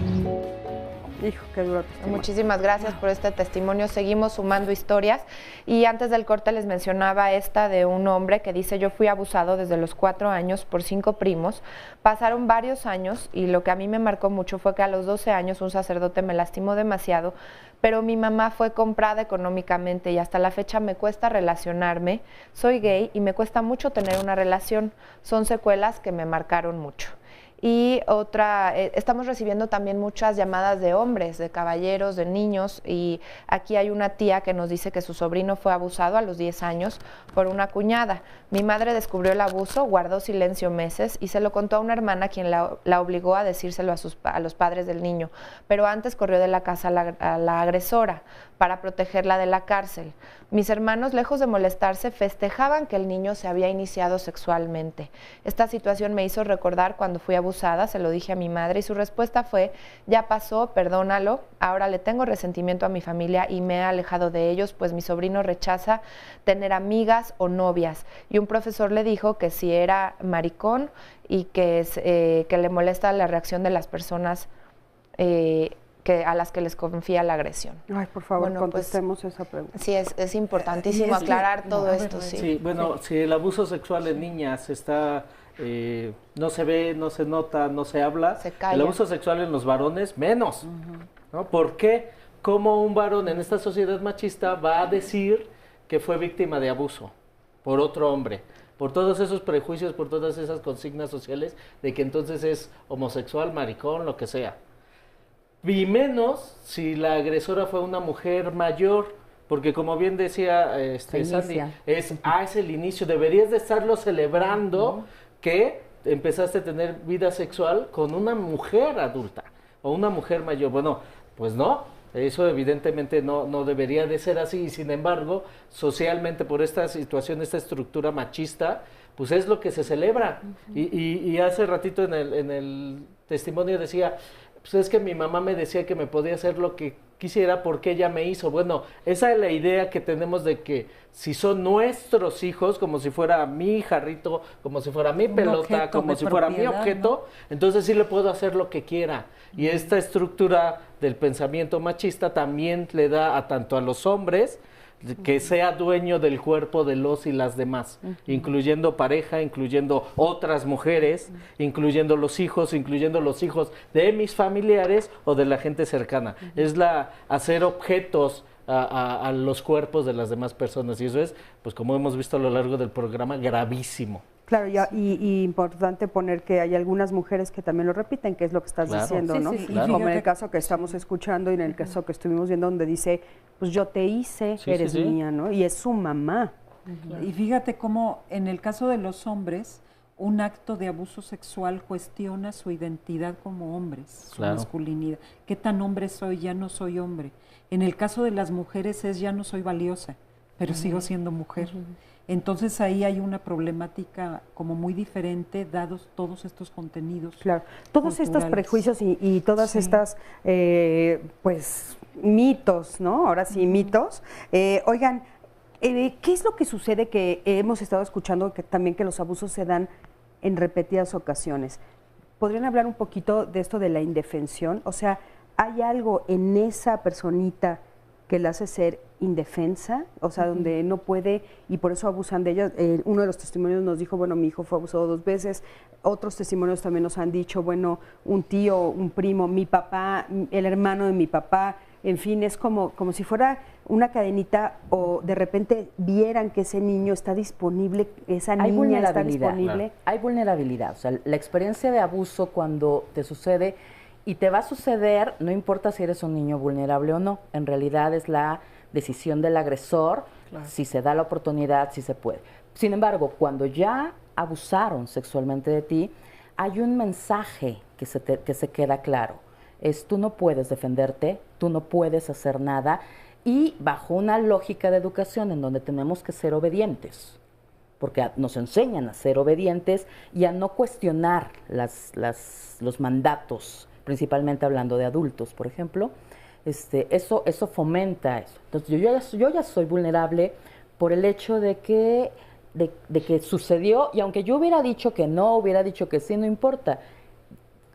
Hijo, qué duro. Muchísimas gracias por este testimonio. Seguimos sumando historias y antes del corte les mencionaba esta de un hombre que dice: yo fui abusado desde los 4 años por 5 primos. Pasaron varios años y lo que a mí me marcó mucho fue que a los 12 años un sacerdote me lastimó demasiado, pero mi mamá fue comprada económicamente y hasta la fecha me cuesta relacionarme. Soy gay y me cuesta mucho tener una relación. Son secuelas que me marcaron mucho. Y otra, estamos recibiendo también muchas llamadas de hombres, de caballeros, de niños, y aquí hay una tía que nos dice que su sobrino fue abusado a los 10 años por una cuñada. Mi madre descubrió el abuso, guardó silencio meses y se lo contó a una hermana quien la obligó a decírselo a los padres del niño, pero antes corrió de la casa a la agresora para protegerla de la cárcel. Mis hermanos, lejos de molestarse, festejaban que el niño se había iniciado sexualmente. Esta situación me hizo recordar cuando fui abusada, se lo dije a mi madre y su respuesta fue: ya pasó, perdónalo, ahora le tengo resentimiento a mi familia y me he alejado de ellos, pues mi sobrino rechaza tener amigas o novias. Y un profesor le dijo que si era maricón y que le molesta la reacción de las personas a las que les confía la agresión. Ay, por favor, contestemos esa pregunta. Sí, es importantísimo aclarar todo esto. Sí, bueno, si el abuso sexual en niñas está, no se ve, no se nota, no se habla, el abuso sexual en los varones, menos. ¿No? ¿Por qué? ¿Cómo un varón en esta sociedad machista va a decir que fue víctima de abuso por otro hombre? Por todos esos prejuicios, por todas esas consignas sociales de que entonces es homosexual, maricón, lo que sea. Y menos si la agresora fue una mujer mayor, porque como bien decía Sandy, es el inicio, deberías de estarlo celebrando que empezaste a tener vida sexual con una mujer adulta o una mujer mayor. Bueno, pues no, eso evidentemente no debería de ser así, y sin embargo, socialmente por esta situación, esta estructura machista, pues es lo que se celebra. Y hace ratito en el testimonio decía, pues es que mi mamá me decía que me podía hacer lo que quisiera porque ella me hizo. Bueno, esa es la idea que tenemos de que si son nuestros hijos, como si fuera mi jarrito, como si fuera mi pelota, como si fuera mi objeto, ¿no? Entonces sí le puedo hacer lo que quiera. Y esta estructura del pensamiento machista también le da a tanto a los hombres que sea dueño del cuerpo de los y las demás, incluyendo pareja, incluyendo otras mujeres, incluyendo los hijos de mis familiares o de la gente cercana. Es hacer objetos a los cuerpos de las demás personas, y eso es, pues como hemos visto a lo largo del programa, gravísimo. Claro, y importante poner que hay algunas mujeres que también lo repiten, que es lo que estás diciendo, ¿no? Claro. Como en el caso que estamos escuchando y en el caso que estuvimos viendo, donde dice, pues yo te hice, eres mía, ¿no? Y es su mamá. Y fíjate cómo en el caso de los hombres, un acto de abuso sexual cuestiona su identidad como hombres, su masculinidad. ¿Qué tan hombre soy? Ya no soy hombre. En el caso de las mujeres es ya no soy valiosa, pero sigo siendo mujer. Entonces ahí hay una problemática como muy diferente, dados todos estos contenidos. Claro, todos estos prejuicios y todas estas, pues, mitos, ¿no? Ahora sí, mitos. Oigan, ¿qué es lo que sucede que hemos estado escuchando también que los abusos se dan en repetidas ocasiones? ¿Podrían hablar un poquito de esto de la indefensión? O sea, ¿hay algo en esa personita que la hace ser indefensa, o sea, donde no puede y por eso abusan de ella? Uno de los testimonios nos dijo, bueno, mi hijo fue abusado 2 veces, otros testimonios también nos han dicho, bueno, un tío, un primo, mi papá, el hermano de mi papá, en fin, es como si fuera una cadenita o de repente vieran que ese niño está disponible, esa niña está disponible. Claro. Hay vulnerabilidad, o sea, la experiencia de abuso cuando te sucede y te va a suceder, no importa si eres un niño vulnerable o no, en realidad es la decisión del agresor, si se da la oportunidad, si se puede. Sin embargo, cuando ya abusaron sexualmente de ti, hay un mensaje que se queda claro. Es tú no puedes defenderte, tú no puedes hacer nada, y bajo una lógica de educación en donde tenemos que ser obedientes, porque nos enseñan a ser obedientes y a no cuestionar los mandatos, principalmente hablando de adultos, por ejemplo, eso fomenta eso. Entonces yo ya soy vulnerable por el hecho de que sucedió, y aunque yo hubiera dicho que no, hubiera dicho que sí, no importa,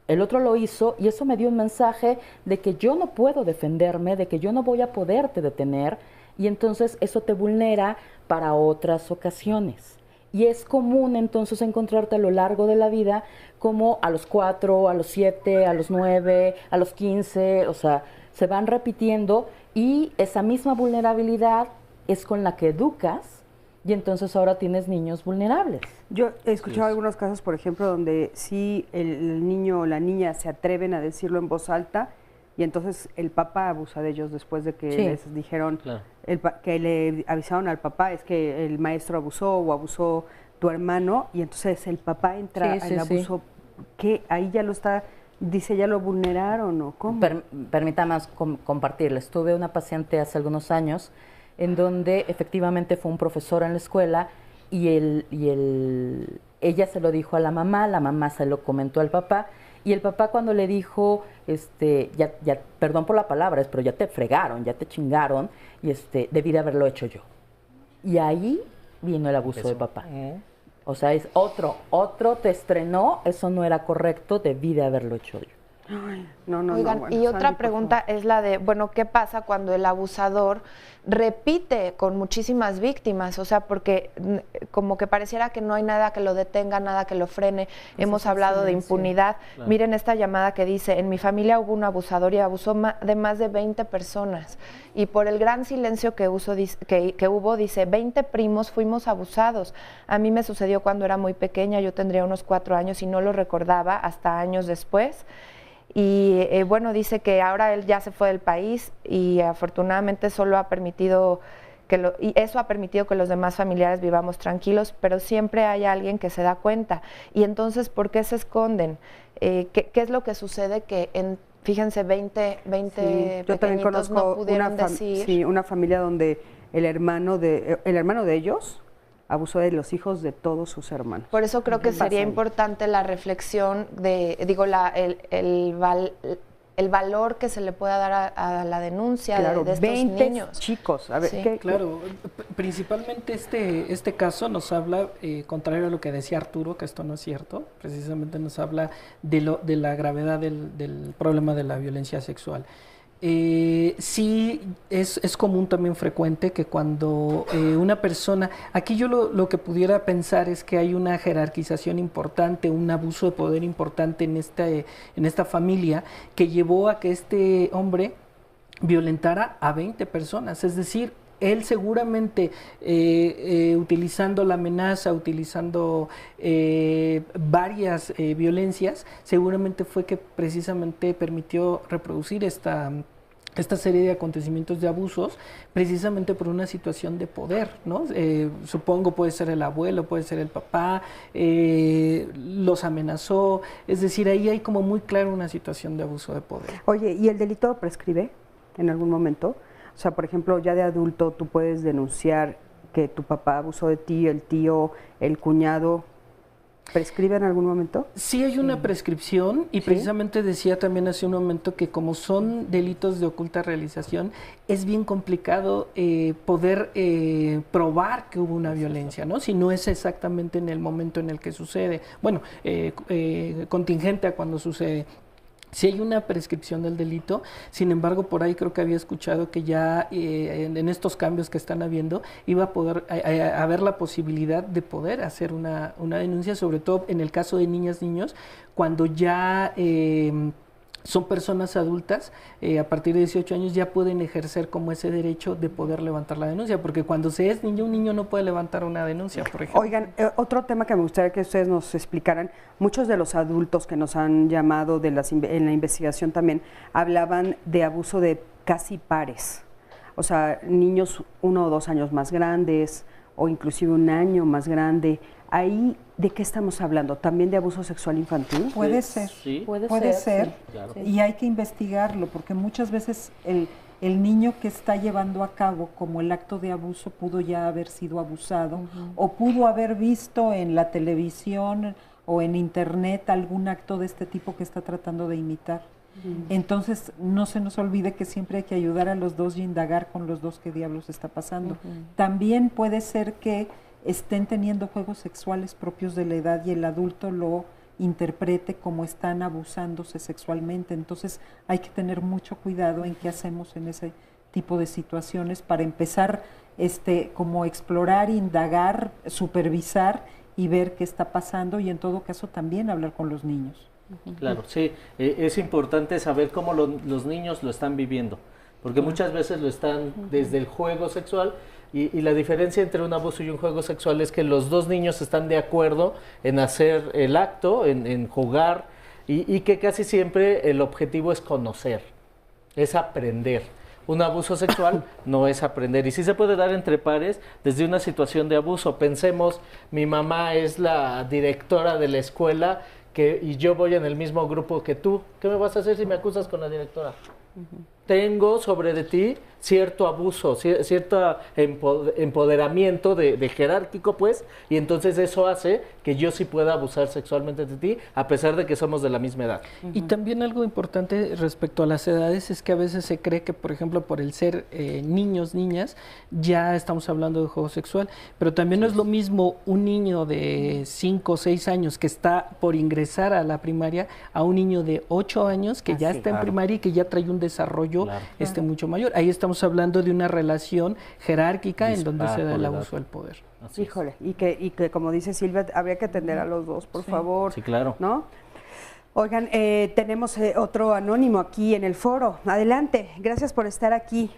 el otro lo hizo y eso me dio un mensaje de que yo no puedo defenderme, de que yo no voy a poderte detener, y entonces eso te vulnera para otras ocasiones. Y es común entonces encontrarte a lo largo de la vida como a los 4, a los 7, a los 9, a los 15, o sea, se van repitiendo, y esa misma vulnerabilidad es con la que educas y entonces ahora tienes niños vulnerables. Yo he escuchado algunos casos, por ejemplo, donde sí el niño o la niña se atreven a decirlo en voz alta y entonces el papá abusa de ellos después de que les dijeron, que le avisaron al papá, es que el maestro abusó o abusó tu hermano, y entonces el papá entra al abuso, que ahí ya lo está, dice, ya lo vulneraron, ¿o cómo? Permítame compartirles. Tuve una paciente hace algunos años en donde efectivamente fue un profesor en la escuela y ella se lo dijo a la mamá se lo comentó al papá, y el papá cuando le dijo, ya, perdón por la palabra, pero ya te fregaron, ya te chingaron, y debí de haberlo hecho yo. Y ahí vino el abuso de papá. O sea, es otro te estrenó, eso no era correcto, debí de haberlo hecho yo. Ay, Oigan, bueno, y otra pregunta es la de, bueno, ¿qué pasa cuando el abusador repite con muchísimas víctimas? O sea, porque como que pareciera que no hay nada que lo detenga, nada que lo frene. Hemos hablado de impunidad. Claro. Miren esta llamada que dice, en mi familia hubo un abusador y abusó de más de 20 personas. Y por el gran silencio que hubo, dice, 20 primos fuimos abusados. A mí me sucedió cuando era muy pequeña, yo tendría unos 4 años y no lo recordaba hasta años después. Y bueno, dice que ahora él ya se fue del país y afortunadamente solo ha permitido y eso ha permitido que los demás familiares vivamos tranquilos, pero siempre hay alguien que se da cuenta. Y entonces, ¿por qué se esconden? ¿Qué es lo que sucede que fíjense, 20 yo también conozco no pudieron decir? Sí, una familia donde el hermano de ellos abusó de los hijos de todos sus hermanos. Por eso creo que sería importante la reflexión de, el valor que se le pueda dar a la denuncia de estos 20 niños. Chicos, a ver, Claro, principalmente este caso nos habla, contrario a lo que decía Arturo, que esto no es cierto, precisamente nos habla de la gravedad del problema de la violencia sexual. Sí, es común también frecuente que cuando una persona, aquí yo lo que pudiera pensar es que hay una jerarquización importante, un abuso de poder importante en esta familia que llevó a que este hombre violentara a 20 personas, es decir, él seguramente utilizando la amenaza, utilizando varias violencias, seguramente fue que precisamente permitió reproducir esta serie de acontecimientos de abusos precisamente por una situación de poder, ¿no? Supongo puede ser el abuelo, puede ser el papá, los amenazó, es decir, ahí hay como muy claro una situación de abuso de poder. Oye, ¿y el delito prescribe en algún momento? O sea, por ejemplo, ya de adulto tú puedes denunciar que tu papá abusó de ti, el tío, el cuñado. ¿Prescribe en algún momento? Sí hay una prescripción y precisamente decía también hace un momento que como son delitos de oculta realización, es bien complicado poder probar que hubo una violencia, ¿no? Si no es exactamente en el momento en el que sucede. Bueno, contingente a cuando sucede. Sí hay una prescripción del delito, sin embargo, por ahí creo que había escuchado que ya en estos cambios que están habiendo iba a poder haber la posibilidad de poder hacer una denuncia, sobre todo en el caso de niñas, niños, cuando ya son personas adultas, a partir de 18 años ya pueden ejercer como ese derecho de poder levantar la denuncia, porque cuando se es niño, un niño no puede levantar una denuncia, por ejemplo. Oigan, otro tema que me gustaría que ustedes nos explicaran, muchos de los adultos que nos han llamado en la investigación también hablaban de abuso de casi pares, o sea, niños 1 o 2 años más grandes o inclusive 1 año más grande. Ahí, ¿de qué estamos hablando? ¿También de abuso sexual infantil? Puede ser, sí. puede ser, sí, claro. Y hay que investigarlo, porque muchas veces el niño que está llevando a cabo como el acto de abuso pudo ya haber sido abusado, o pudo haber visto en la televisión o en internet algún acto de este tipo que está tratando de imitar. Entonces, no se nos olvide que siempre hay que ayudar a los dos y indagar con los dos qué diablos está pasando. También puede ser que estén teniendo juegos sexuales propios de la edad y el adulto lo interprete como están abusándose sexualmente. Entonces hay que tener mucho cuidado en qué hacemos en ese tipo de situaciones para empezar como explorar, indagar, supervisar y ver qué está pasando, y en todo caso también hablar con los niños. Claro, sí, es importante saber cómo los niños lo están viviendo, porque muchas veces lo están desde el juego sexual, Y la diferencia entre un abuso y un juego sexual es que los dos niños están de acuerdo en hacer el acto, en jugar, y que casi siempre el objetivo es conocer, es aprender. Un abuso sexual no es aprender, y sí se puede dar entre pares desde una situación de abuso. Pensemos, mi mamá es la directora de la escuela y yo voy en el mismo grupo que tú. ¿Qué me vas a hacer si me acusas con la directora? Tengo sobre de ti cierto abuso, cierto empoderamiento de jerárquico, pues, y entonces eso hace que yo sí pueda abusar sexualmente de ti, a pesar de que somos de la misma edad. Y también algo importante respecto a las edades es que a veces se cree que, por ejemplo, por el ser niños, niñas, ya estamos hablando de juego sexual, pero también no es lo mismo un niño de 5 o 6 años que está por ingresar a la primaria a un niño de 8 años que ya está en primaria y que ya trae un desarrollo mucho mayor. Ahí estamos hablando de una relación jerárquica en donde se da el abuso del poder. Híjole, y que como dice Silvia, habría que atender a los dos, por favor. Sí, claro. ¿No? Oigan, tenemos otro anónimo aquí en el foro. Adelante, gracias por estar aquí.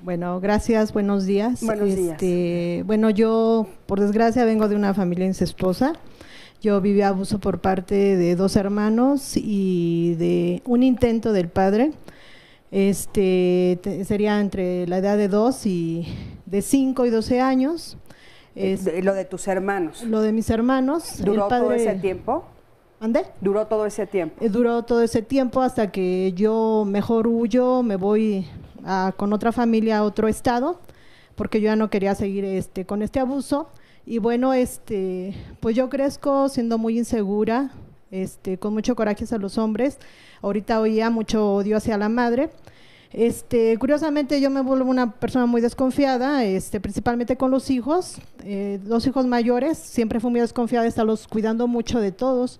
Bueno, gracias, buenos días. Buenos días. Bueno, yo, por desgracia, vengo de una familia incestuosa. Yo viví abuso por parte de 2 hermanos y de un intento del padre. Sería entre la edad de 2 y de 5 y 12 años. Lo de tus hermanos. Lo de mis hermanos. ¿Duró todo ese tiempo? ¿Ande? ¿Duró todo ese tiempo? Duró todo ese tiempo hasta que yo mejor huyo, me voy con otra familia a otro estado, porque yo ya no quería seguir con este abuso. Y bueno, pues yo crezco siendo muy insegura, con mucho coraje hacia los hombres. Ahorita oía mucho odio hacia la madre. Curiosamente yo me vuelvo una persona muy desconfiada, principalmente con los hijos, 2 hijos mayores, siempre fui muy desconfiada, estarlos cuidando mucho de todos,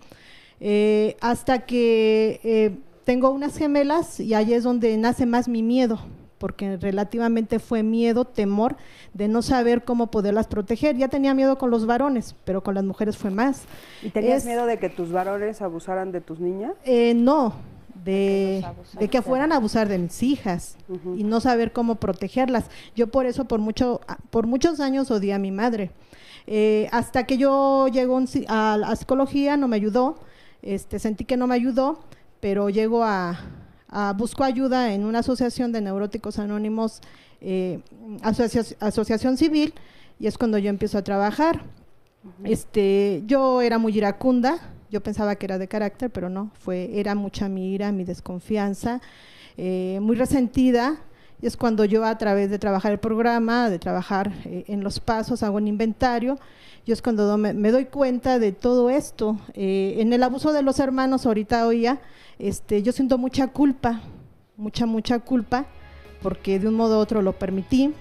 hasta que tengo unas gemelas y ahí es donde nace más mi miedo, porque relativamente fue miedo, temor de no saber cómo poderlas proteger. Ya tenía miedo con los varones, pero con las mujeres fue más. ¿Y tenías miedo de que tus varones abusaran de tus niñas? No, de que fueran a abusar de mis hijas y no saber cómo protegerlas. Yo por eso por muchos años odié a mi madre. Hasta que yo llego a la psicología, no me ayudó, sentí que no me ayudó, pero llego busco ayuda en una asociación de neuróticos anónimos, asociación civil, y es cuando yo empiezo a trabajar. Yo era muy iracunda, yo pensaba que era de carácter, pero no, era mucha mi ira, mi desconfianza, muy resentida, y es cuando yo, a través de trabajar el programa, de trabajar en los pasos, hago un inventario, y es cuando me doy cuenta de todo esto. En el abuso de los hermanos, ahorita oía, yo siento mucha culpa, mucha culpa, porque de un modo u otro lo permití,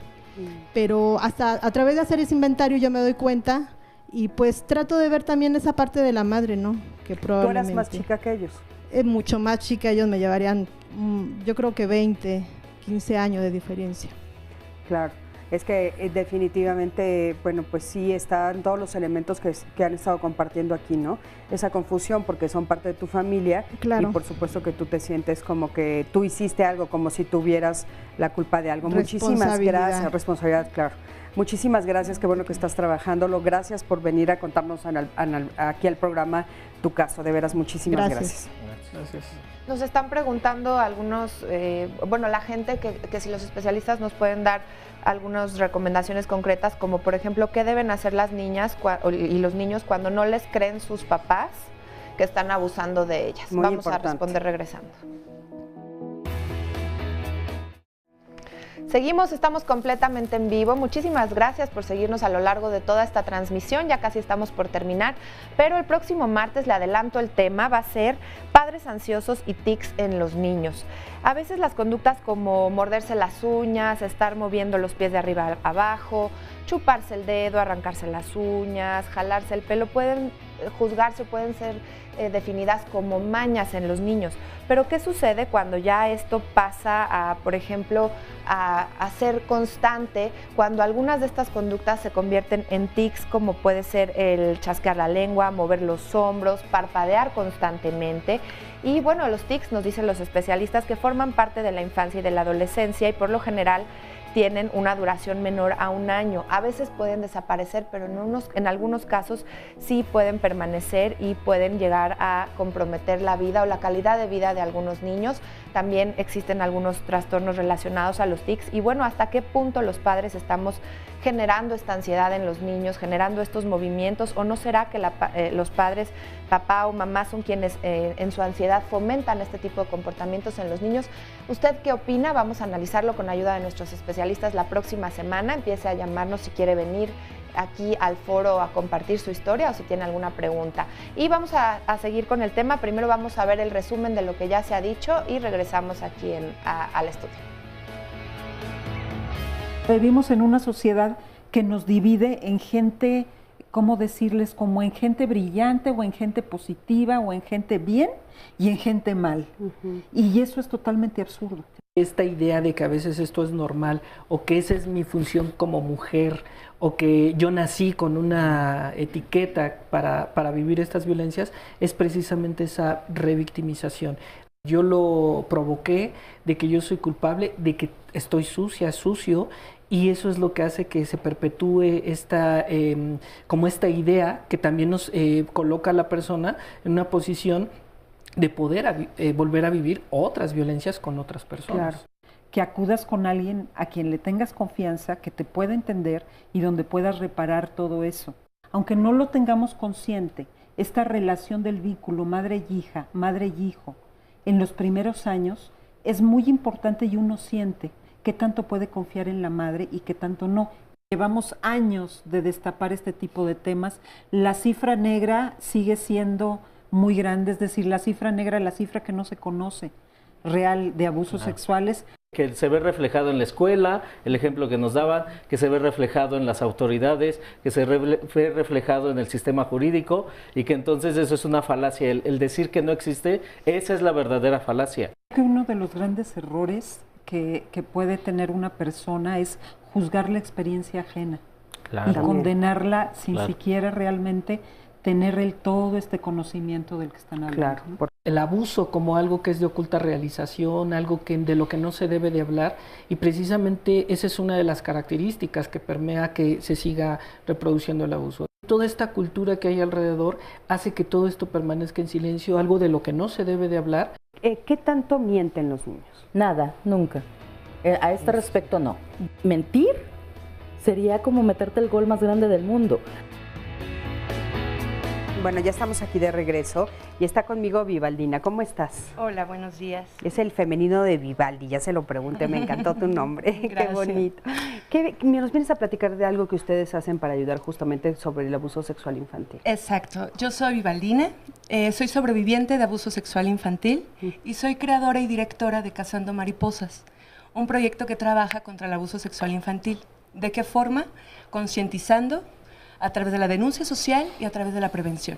pero hasta a través de hacer ese inventario yo me doy cuenta. Y pues trato de ver también esa parte de la madre, ¿no? Que probablemente… ¿Tú eras más chica que ellos? Mucho más chica, ellos me llevarían, yo creo que 20, 15 años de diferencia. Claro, es que definitivamente, bueno, pues sí están todos los elementos que han estado compartiendo aquí, ¿no? Esa confusión porque son parte de tu familia. Claro. Y por supuesto que tú te sientes como que tú hiciste algo, como si tuvieras la culpa de algo. Muchísimas gracias, responsabilidad, claro. Muchísimas gracias, qué bueno que estás trabajándolo. Gracias por venir a contarnos aquí al programa tu caso. De veras, muchísimas gracias. Nos están preguntando algunos, la gente que si los especialistas nos pueden dar algunas recomendaciones concretas, como por ejemplo, ¿qué deben hacer las niñas y los niños cuando no les creen sus papás que están abusando de ellas? Vamos a responder regresando. Seguimos, estamos completamente en vivo. Muchísimas gracias por seguirnos a lo largo de toda esta transmisión. Ya casi estamos por terminar, pero el próximo martes, le adelanto el tema, va a ser padres ansiosos y tics en los niños. A veces las conductas como morderse las uñas, estar moviendo los pies de arriba a abajo, chuparse el dedo, arrancarse las uñas, jalarse el pelo, pueden juzgarse, pueden ser definidas como mañas en los niños. Pero ¿qué sucede cuando ya esto pasa por ejemplo, a ser constante, cuando algunas de estas conductas se convierten en tics, como puede ser el chasquear la lengua, mover los hombros, parpadear constantemente? Y bueno, los tics, nos dicen los especialistas, que forman parte de la infancia y de la adolescencia y por lo general tienen una duración menor a 1 año. A veces pueden desaparecer, pero en algunos casos sí pueden permanecer y pueden llegar a comprometer la vida o la calidad de vida de algunos niños. También existen algunos trastornos relacionados a los tics y bueno, hasta qué punto los padres estamos generando esta ansiedad en los niños, generando estos movimientos, o no será que los padres, papá o mamá, son quienes en su ansiedad fomentan este tipo de comportamientos en los niños. ¿Usted qué opina? Vamos a analizarlo con ayuda de nuestros especialistas la próxima semana. Empiece a llamarnos si quiere venir aquí al foro a compartir su historia o si tiene alguna pregunta. Y vamos a seguir con el tema. Primero vamos a ver el resumen de lo que ya se ha dicho y regresamos aquí al estudio. Vivimos en una sociedad que nos divide en gente, ¿cómo decirles? Como en gente brillante o en gente positiva o en gente bien y en gente mal. Y eso es totalmente absurdo. Esta idea de que a veces esto es normal o que esa es mi función como mujer o que yo nací con una etiqueta para vivir estas violencias es precisamente esa revictimización. Yo lo provoqué, de que yo soy culpable, de que estoy sucia, sucio, y eso es lo que hace que se perpetúe esta idea que también nos coloca a la persona en una posición de poder volver a vivir otras violencias con otras personas. Claro. Que acudas con alguien a quien le tengas confianza, que te pueda entender y donde puedas reparar todo eso. Aunque no lo tengamos consciente, esta relación del vínculo madre y hija, madre y hijo, en los primeros años es muy importante y uno siente qué tanto puede confiar en la madre y qué tanto no. Llevamos años de destapar este tipo de temas. La cifra negra sigue siendo muy grande, es decir, la cifra negra es la cifra que no se conoce real de abusos sexuales. Que se ve reflejado en la escuela, el ejemplo que nos daban, que se ve reflejado en las autoridades, que se ve reflejado en el sistema jurídico y que entonces eso es una falacia. El decir que no existe, esa es la verdadera falacia. Creo que uno de los grandes errores que puede tener una persona es juzgar la experiencia ajena y condenarla sin siquiera realmente tener todo este conocimiento del que están hablando. El abuso como algo que es de oculta realización, algo de lo que no se debe de hablar, y precisamente esa es una de las características que permea que se siga reproduciendo el abuso. Toda esta cultura que hay alrededor hace que todo esto permanezca en silencio, algo de lo que no se debe de hablar. ¿Qué tanto mienten los niños? Nada, nunca. A este respecto no. Mentir sería como meterte el gol más grande del mundo. Bueno, ya estamos aquí de regreso y está conmigo Vivaldina. ¿Cómo estás? Hola, buenos días. Es el femenino de Vivaldi, ya se lo pregunté, me encantó tu nombre. Qué bonito. Nos vienes a platicar de algo que ustedes hacen para ayudar justamente sobre el abuso sexual infantil. Exacto. Yo soy Vivaldina, soy sobreviviente de abuso sexual infantil y soy creadora y directora de Cazando Mariposas, un proyecto que trabaja contra el abuso sexual infantil. ¿De qué forma? Concientizando a través de la denuncia social y a través de la prevención.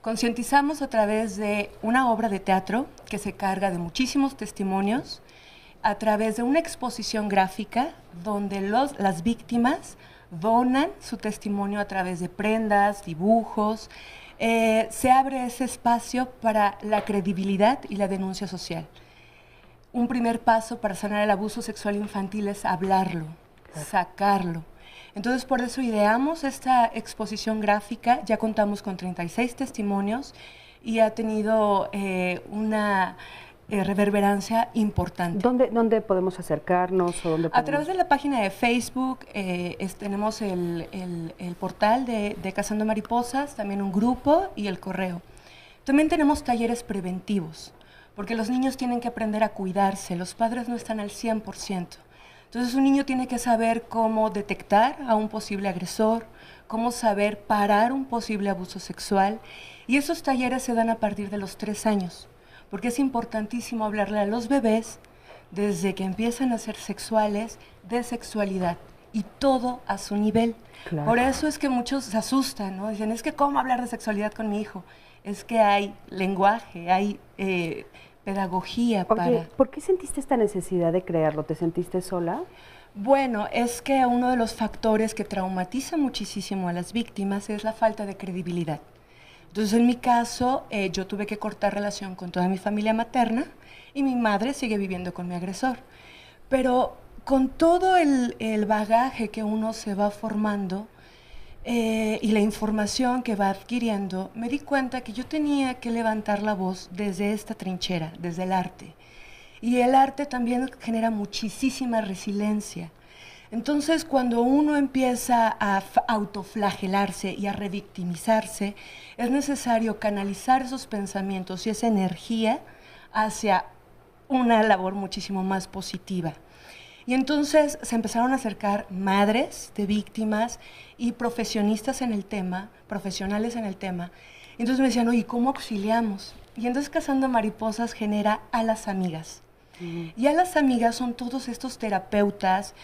Concientizamos a través de una obra de teatro que se carga de muchísimos testimonios, a través de una exposición gráfica donde las víctimas donan su testimonio a través de prendas, dibujos. Se abre ese espacio para la credibilidad y la denuncia social. Un primer paso para sanar el abuso sexual infantil es hablarlo, sacarlo. Entonces, por eso ideamos esta exposición gráfica. Ya contamos con 36 testimonios y ha tenido una reverberancia importante. ¿Dónde podemos acercarnos? O dónde podemos... A través de la página de Facebook tenemos el portal de Cazando Mariposas, también un grupo y el correo. También tenemos talleres preventivos, porque los niños tienen que aprender a cuidarse, los padres no están al 100%. Entonces un niño tiene que saber cómo detectar a un posible agresor, cómo saber parar un posible abuso sexual, y esos talleres se dan a partir de los 3 años, porque es importantísimo hablarle a los bebés desde que empiezan a ser sexuales, de sexualidad, y todo a su nivel. Claro. Por eso es que muchos se asustan, ¿no? Dicen, es que ¿cómo hablar de sexualidad con mi hijo? Es que hay lenguaje, hay pedagogía. Oye, ¿por qué sentiste esta necesidad de crearlo? ¿Te sentiste sola? Bueno, es que uno de los factores que traumatiza muchísimo a las víctimas es la falta de credibilidad. Entonces, en mi caso, yo tuve que cortar relación con toda mi familia materna y mi madre sigue viviendo con mi agresor. Pero con todo el bagaje que uno se va formando y la información que va adquiriendo, me di cuenta que yo tenía que levantar la voz desde esta trinchera, desde el arte. Y el arte también genera muchísima resiliencia. Entonces, cuando uno empieza a autoflagelarse y a revictimizarse, es necesario canalizar esos pensamientos y esa energía hacia una labor muchísimo más positiva. Y entonces se empezaron a acercar madres de víctimas y profesionistas en el tema, profesionales en el tema. Entonces me decían, oye, ¿cómo auxiliamos? Y entonces Cazando Mariposas genera a las amigas. Y a las amigas son todos estos terapeutas,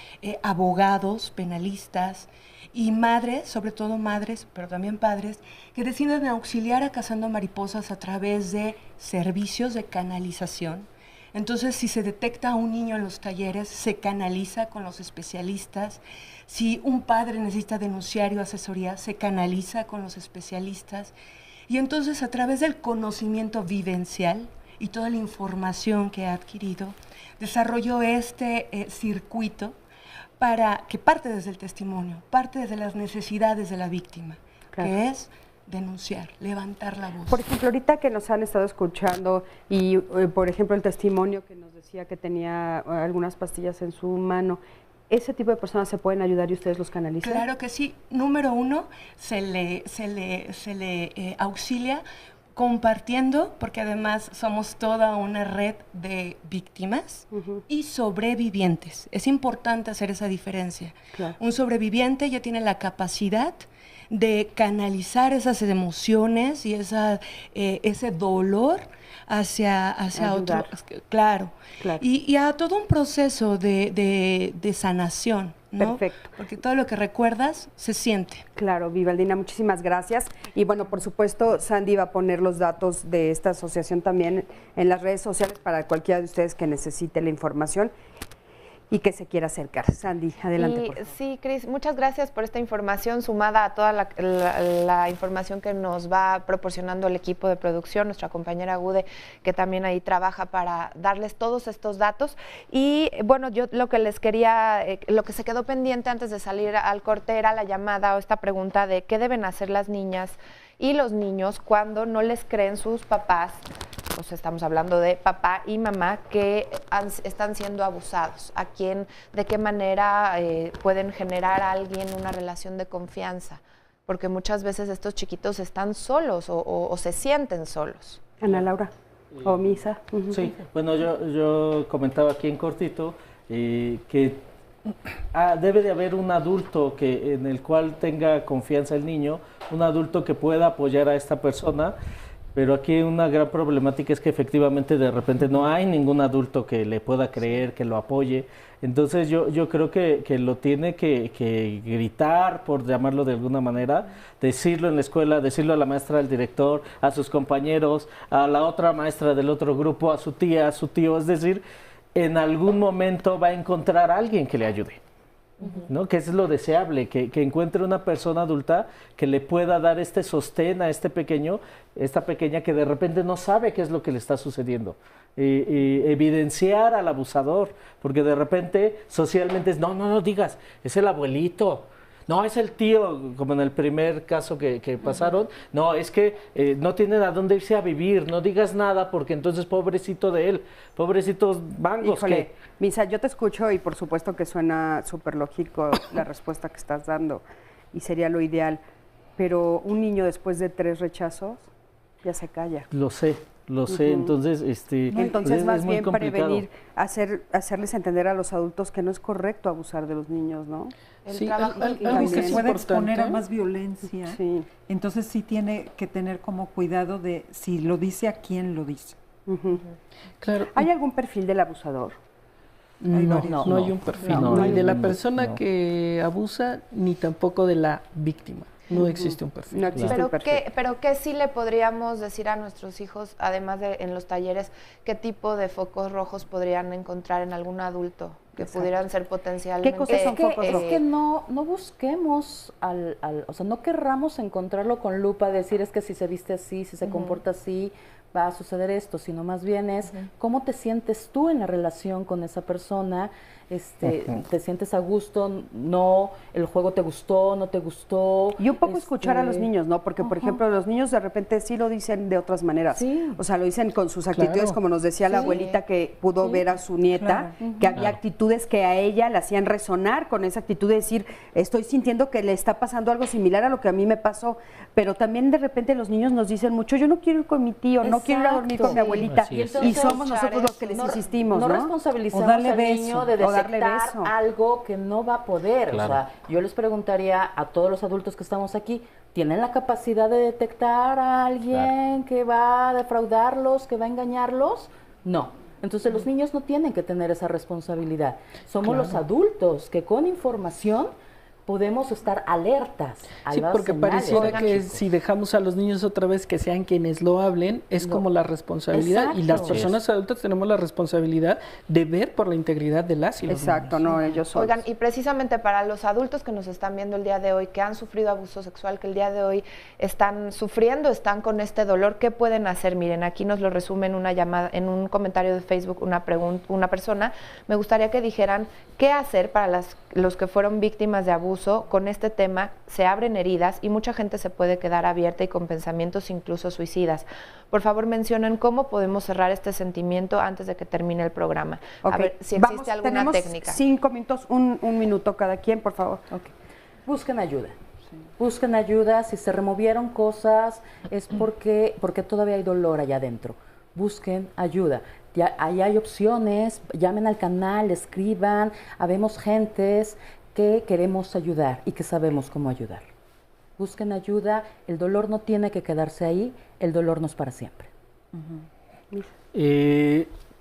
abogados, penalistas y madres, sobre todo madres, pero también padres, que deciden auxiliar a Cazando Mariposas a través de servicios de canalización. Entonces, si se detecta a un niño en los talleres, se canaliza con los especialistas. Si un padre necesita denunciar o asesoría, se canaliza con los especialistas. Y entonces, a través del conocimiento vivencial y toda la información que ha adquirido, desarrolló este circuito que parte desde el testimonio, parte desde las necesidades de la víctima, claro, que es denunciar, levantar la voz. Por ejemplo, ahorita que nos han estado escuchando y, por ejemplo, el testimonio que nos decía que tenía algunas pastillas en su mano, ¿ese tipo de personas se pueden ayudar y ustedes los canalizan? Claro que sí. Número uno, se le auxilia compartiendo, porque además somos toda una red de víctimas y sobrevivientes. Es importante hacer esa diferencia. Claro. Un sobreviviente ya tiene la capacidad de canalizar esas emociones y ese dolor hacia otro. Claro. Y a todo un proceso de sanación, ¿no? Perfecto. Porque todo lo que recuerdas se siente. Claro, Vivaldina, muchísimas gracias. Y bueno, por supuesto, Sandy va a poner los datos de esta asociación también en las redes sociales para cualquiera de ustedes que necesite la información y que se quiera acercar. Sandy, adelante. Por favor. Sí, Cris, muchas gracias por esta información sumada a toda la información que nos va proporcionando el equipo de producción, nuestra compañera Gude, que también ahí trabaja para darles todos estos datos. Y bueno, yo lo que les quería, lo que se quedó pendiente antes de salir al corte era la llamada o esta pregunta de qué deben hacer las niñas y los niños cuando no les creen sus papás. Pues estamos hablando de papá y mamá que están siendo abusados. ¿De qué manera pueden generar a alguien una relación de confianza? Porque muchas veces estos chiquitos están solos o se sienten solos. Ana Laura, o Misa. Sí, bueno, yo comentaba aquí en cortito que debe de haber un adulto en el cual tenga confianza el niño, un adulto que pueda apoyar a esta persona. Pero aquí una gran problemática es que efectivamente de repente no hay ningún adulto que le pueda creer, que lo apoye. Entonces yo creo que lo tiene que gritar, por llamarlo de alguna manera, decirlo en la escuela, decirlo a la maestra, al director, a sus compañeros, a la otra maestra del otro grupo, a su tía, a su tío. Es decir, en algún momento va a encontrar a alguien que le ayude, ¿no? Que es lo deseable, que encuentre una persona adulta que le pueda dar este sostén a esta pequeña que de repente no sabe qué es lo que le está sucediendo. Y evidenciar al abusador, porque de repente socialmente es, no digas, es el abuelito, no, es el tío, como en el primer caso que pasaron, no, es que no tienen a dónde irse a vivir, no digas nada porque entonces pobrecito de él, pobrecitos mangos. Híjole, Misa, yo te escucho y por supuesto que suena súper lógico la respuesta que estás dando y sería lo ideal, pero un niño después de 3 rechazos ya se calla. Lo sé, entonces entonces más es muy bien complicado. prevenir, hacerles entender a los adultos que no es correcto abusar de los niños, ¿no? Sí, algo que puede exponer a más violencia. Sí. Entonces sí tiene que tener como cuidado de si lo dice, a quién lo dice. Claro. ¿Hay algún perfil del abusador? No hay un perfil, ni de la persona que abusa, ni tampoco de la víctima. No existe un perfil. No existe un perfil. Pero ¿qué sí le podríamos decir a nuestros hijos, además de en los talleres, qué tipo de focos rojos podrían encontrar en algún adulto que pudieran ser potencialmente? ¿Qué cosas son focos rojos? Es que no busquemos o sea, no querramos encontrarlo con lupa, decir es que si se viste así, si se comporta así, va a suceder esto, sino más bien es cómo te sientes tú en la relación con esa persona, te sientes a gusto, no, el juego te gustó, no te gustó. Y un poco escuchar a los niños, ¿no? Porque, por ejemplo, los niños de repente sí lo dicen de otras maneras. O sea, lo dicen con sus actitudes, como nos decía la abuelita que pudo ver a su nieta, que había actitudes que a ella le hacían resonar con esa actitud de decir, estoy sintiendo que le está pasando algo similar a lo que a mí me pasó. Pero también de repente los niños nos dicen mucho, yo no quiero ir con mi tío, no quiero ir a dormir con mi abuelita. Y somos nosotros los que les insistimos, ¿no? No responsabilizamos al niño de detectar algo que no va a poder. O sea, yo les preguntaría a todos los adultos que estamos aquí, ¿tienen la capacidad de detectar a alguien que va a defraudarlos, que va a engañarlos? No. Entonces los niños no tienen que tener esa responsabilidad. Somos los adultos que con información podemos estar alertas a las porque señales. pareciera que si dejamos a los niños otra vez que sean quienes lo hablen, es como la responsabilidad. Y las personas adultas tenemos la responsabilidad de ver por la integridad de las y los niños. No, ellos son. Oigan, y precisamente para los adultos que nos están viendo el día de hoy, que han sufrido abuso sexual, que el día de hoy están sufriendo, están con este dolor, ¿qué pueden hacer? Miren, aquí nos lo resume en una llamada, en un comentario de Facebook, una persona. Me gustaría que dijeran qué hacer para los que fueron víctimas de abuso. Con este tema se abren heridas y mucha gente se puede quedar abierta y con pensamientos incluso suicidas. Por favor, mencionen cómo podemos cerrar este sentimiento antes de que termine el programa. A ver si existe alguna técnica. 5 minutos, un minuto cada quien, por favor. Busquen ayuda. Busquen ayuda. Si se removieron cosas es porque todavía hay dolor allá adentro. Busquen ayuda. Ya, ahí hay opciones, llamen al canal, escriban, habemos gentes que queremos ayudar y que sabemos cómo ayudar. Busquen ayuda, el dolor no tiene que quedarse ahí, el dolor no es para siempre.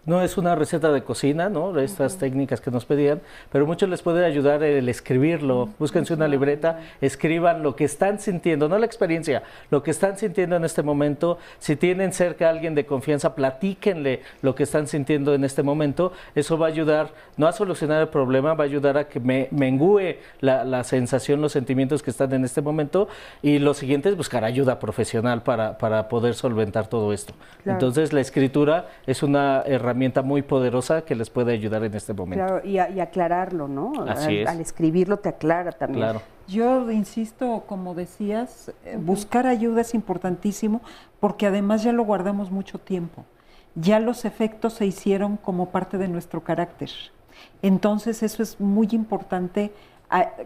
No es una receta de cocina, ¿no? Estas técnicas que nos pedían, pero mucho les puede ayudar el escribirlo. Búsquense una libreta, escriban lo que están sintiendo, no la experiencia, lo que están sintiendo en este momento. Si tienen cerca a alguien de confianza, platíquenle lo que están sintiendo en este momento. Eso va a ayudar, no a solucionar el problema, va a ayudar a que mengüe la sensación, los sentimientos que están en este momento. Y lo siguiente es buscar ayuda profesional para poder solventar todo esto. Entonces, la escritura es una herramienta muy poderosa que les puede ayudar en este momento. Claro, y aclararlo, ¿no? Así es. Al escribirlo te aclara también. Claro. Yo insisto, como decías, buscar ayuda es importantísimo porque además ya lo guardamos mucho tiempo. Ya los efectos se hicieron como parte de nuestro carácter. Entonces eso es muy importante,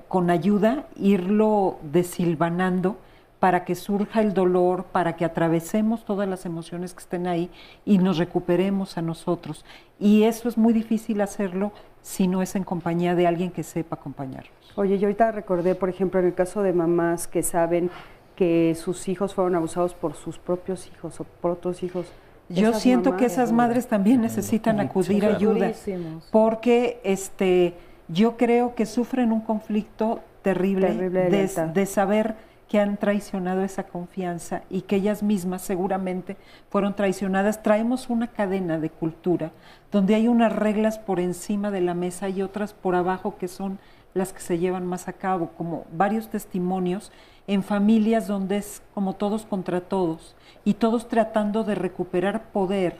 con ayuda, irlo desilvanando para que surja el dolor, para que atravesemos todas las emociones que estén ahí y nos recuperemos a nosotros. Y eso es muy difícil hacerlo si no es en compañía de alguien que sepa acompañarnos. Oye, yo ahorita recordé, por ejemplo, en el caso de mamás que saben que sus hijos fueron abusados por sus propios hijos o por otros hijos. Yo siento que esas madres también necesitan acudir a ayuda, porque yo creo que sufren un conflicto terrible de saber que han traicionado esa confianza y que ellas mismas seguramente fueron traicionadas. Traemos una cadena de cultura donde hay unas reglas por encima de la mesa y otras por abajo que son las que se llevan más a cabo, como varios testimonios en familias donde es como todos contra todos y todos tratando de recuperar poder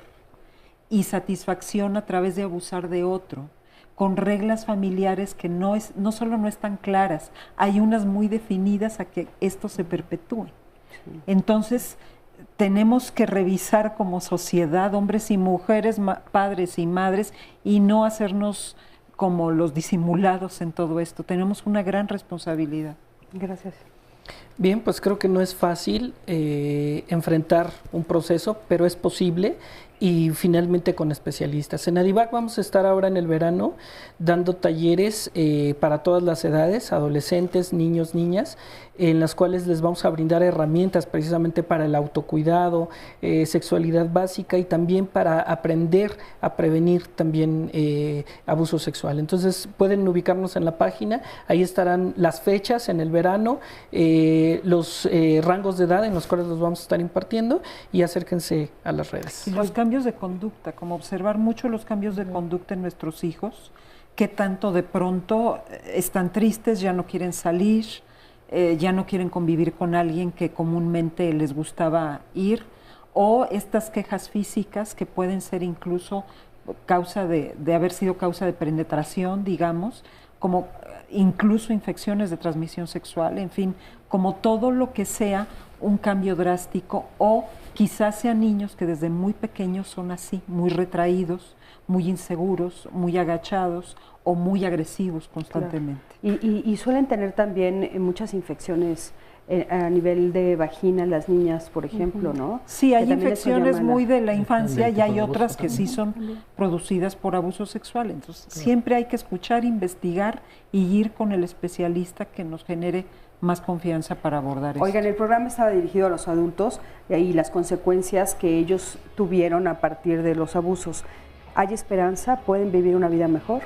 y satisfacción a través de abusar de otro, con reglas familiares que no solo no están claras, hay unas muy definidas a que esto se perpetúe. Sí. Entonces, tenemos que revisar como sociedad, hombres y mujeres, padres y madres, y no hacernos como los disimulados en todo esto. Tenemos una gran responsabilidad. Gracias. Bien, pues creo que no es fácil enfrentar un proceso, pero es posible. Y finalmente con especialistas. En Adivac vamos a estar ahora en el verano dando talleres para todas las edades, adolescentes, niños, niñas, en las cuales les vamos a brindar herramientas precisamente para el autocuidado, sexualidad básica y también para aprender a prevenir también abuso sexual. Entonces pueden ubicarnos en la página, ahí estarán las fechas en el verano, los rangos de edad en los cuales los vamos a estar impartiendo y acérquense a las redes. Y los cambios de conducta, como observar mucho los cambios de conducta en nuestros hijos, que tanto de pronto están tristes, ya no quieren salir, ya no quieren convivir con alguien que comúnmente les gustaba ir, o estas quejas físicas que pueden ser incluso causa de haber sido causa de penetración, digamos, como incluso infecciones de transmisión sexual, en fin, como todo lo que sea un cambio drástico, o quizás sean niños que desde muy pequeños son así, muy retraídos, muy inseguros, muy agachados o muy agresivos constantemente. Claro. Y suelen tener también muchas infecciones a nivel de vagina las niñas, por ejemplo, ¿no? Sí, hay infecciones muy de la infancia y hay otras que sí son producidas por abuso sexual. Entonces, siempre hay que escuchar, investigar y ir con el especialista que nos genere más confianza para abordar esto. Oigan, el programa estaba dirigido a los adultos y las consecuencias que ellos tuvieron a partir de los abusos. ¿Hay esperanza? ¿Pueden vivir una vida mejor?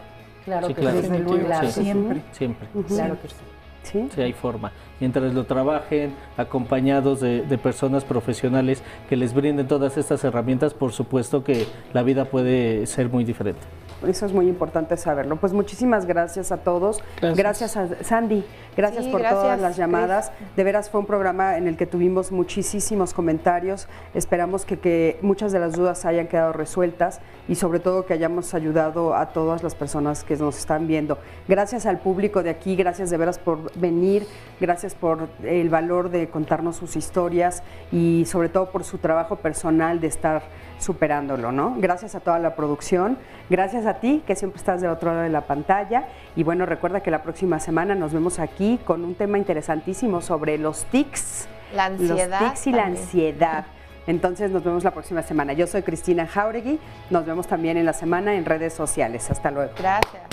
Claro sí, que claro. sí. Desde luego, Claro. siempre. Siempre. Claro que sí. ¿Sí? Sí, hay forma. Mientras lo trabajen, acompañados de personas profesionales que les brinden todas estas herramientas, por supuesto que la vida puede ser muy diferente. Eso es muy importante saberlo. Pues muchísimas gracias a todos. Gracias a Sandy. Gracias por todas las llamadas. De veras fue un programa en el que tuvimos muchísimos comentarios. Esperamos que muchas de las dudas hayan quedado resueltas y sobre todo que hayamos ayudado a todas las personas que nos están viendo. Gracias al público de aquí, gracias de veras por venir, gracias por el valor de contarnos sus historias y sobre todo por su trabajo personal de estar superándolo, ¿no? Gracias a toda la producción, gracias a ti que siempre estás del otro lado de la pantalla y bueno, recuerda que la próxima semana nos vemos aquí con un tema interesantísimo sobre los tics. La ansiedad. Los tics y la ansiedad. Entonces nos vemos la próxima semana. Yo soy Cristina Jáuregui, nos vemos también en la semana en redes sociales. Hasta luego. Gracias.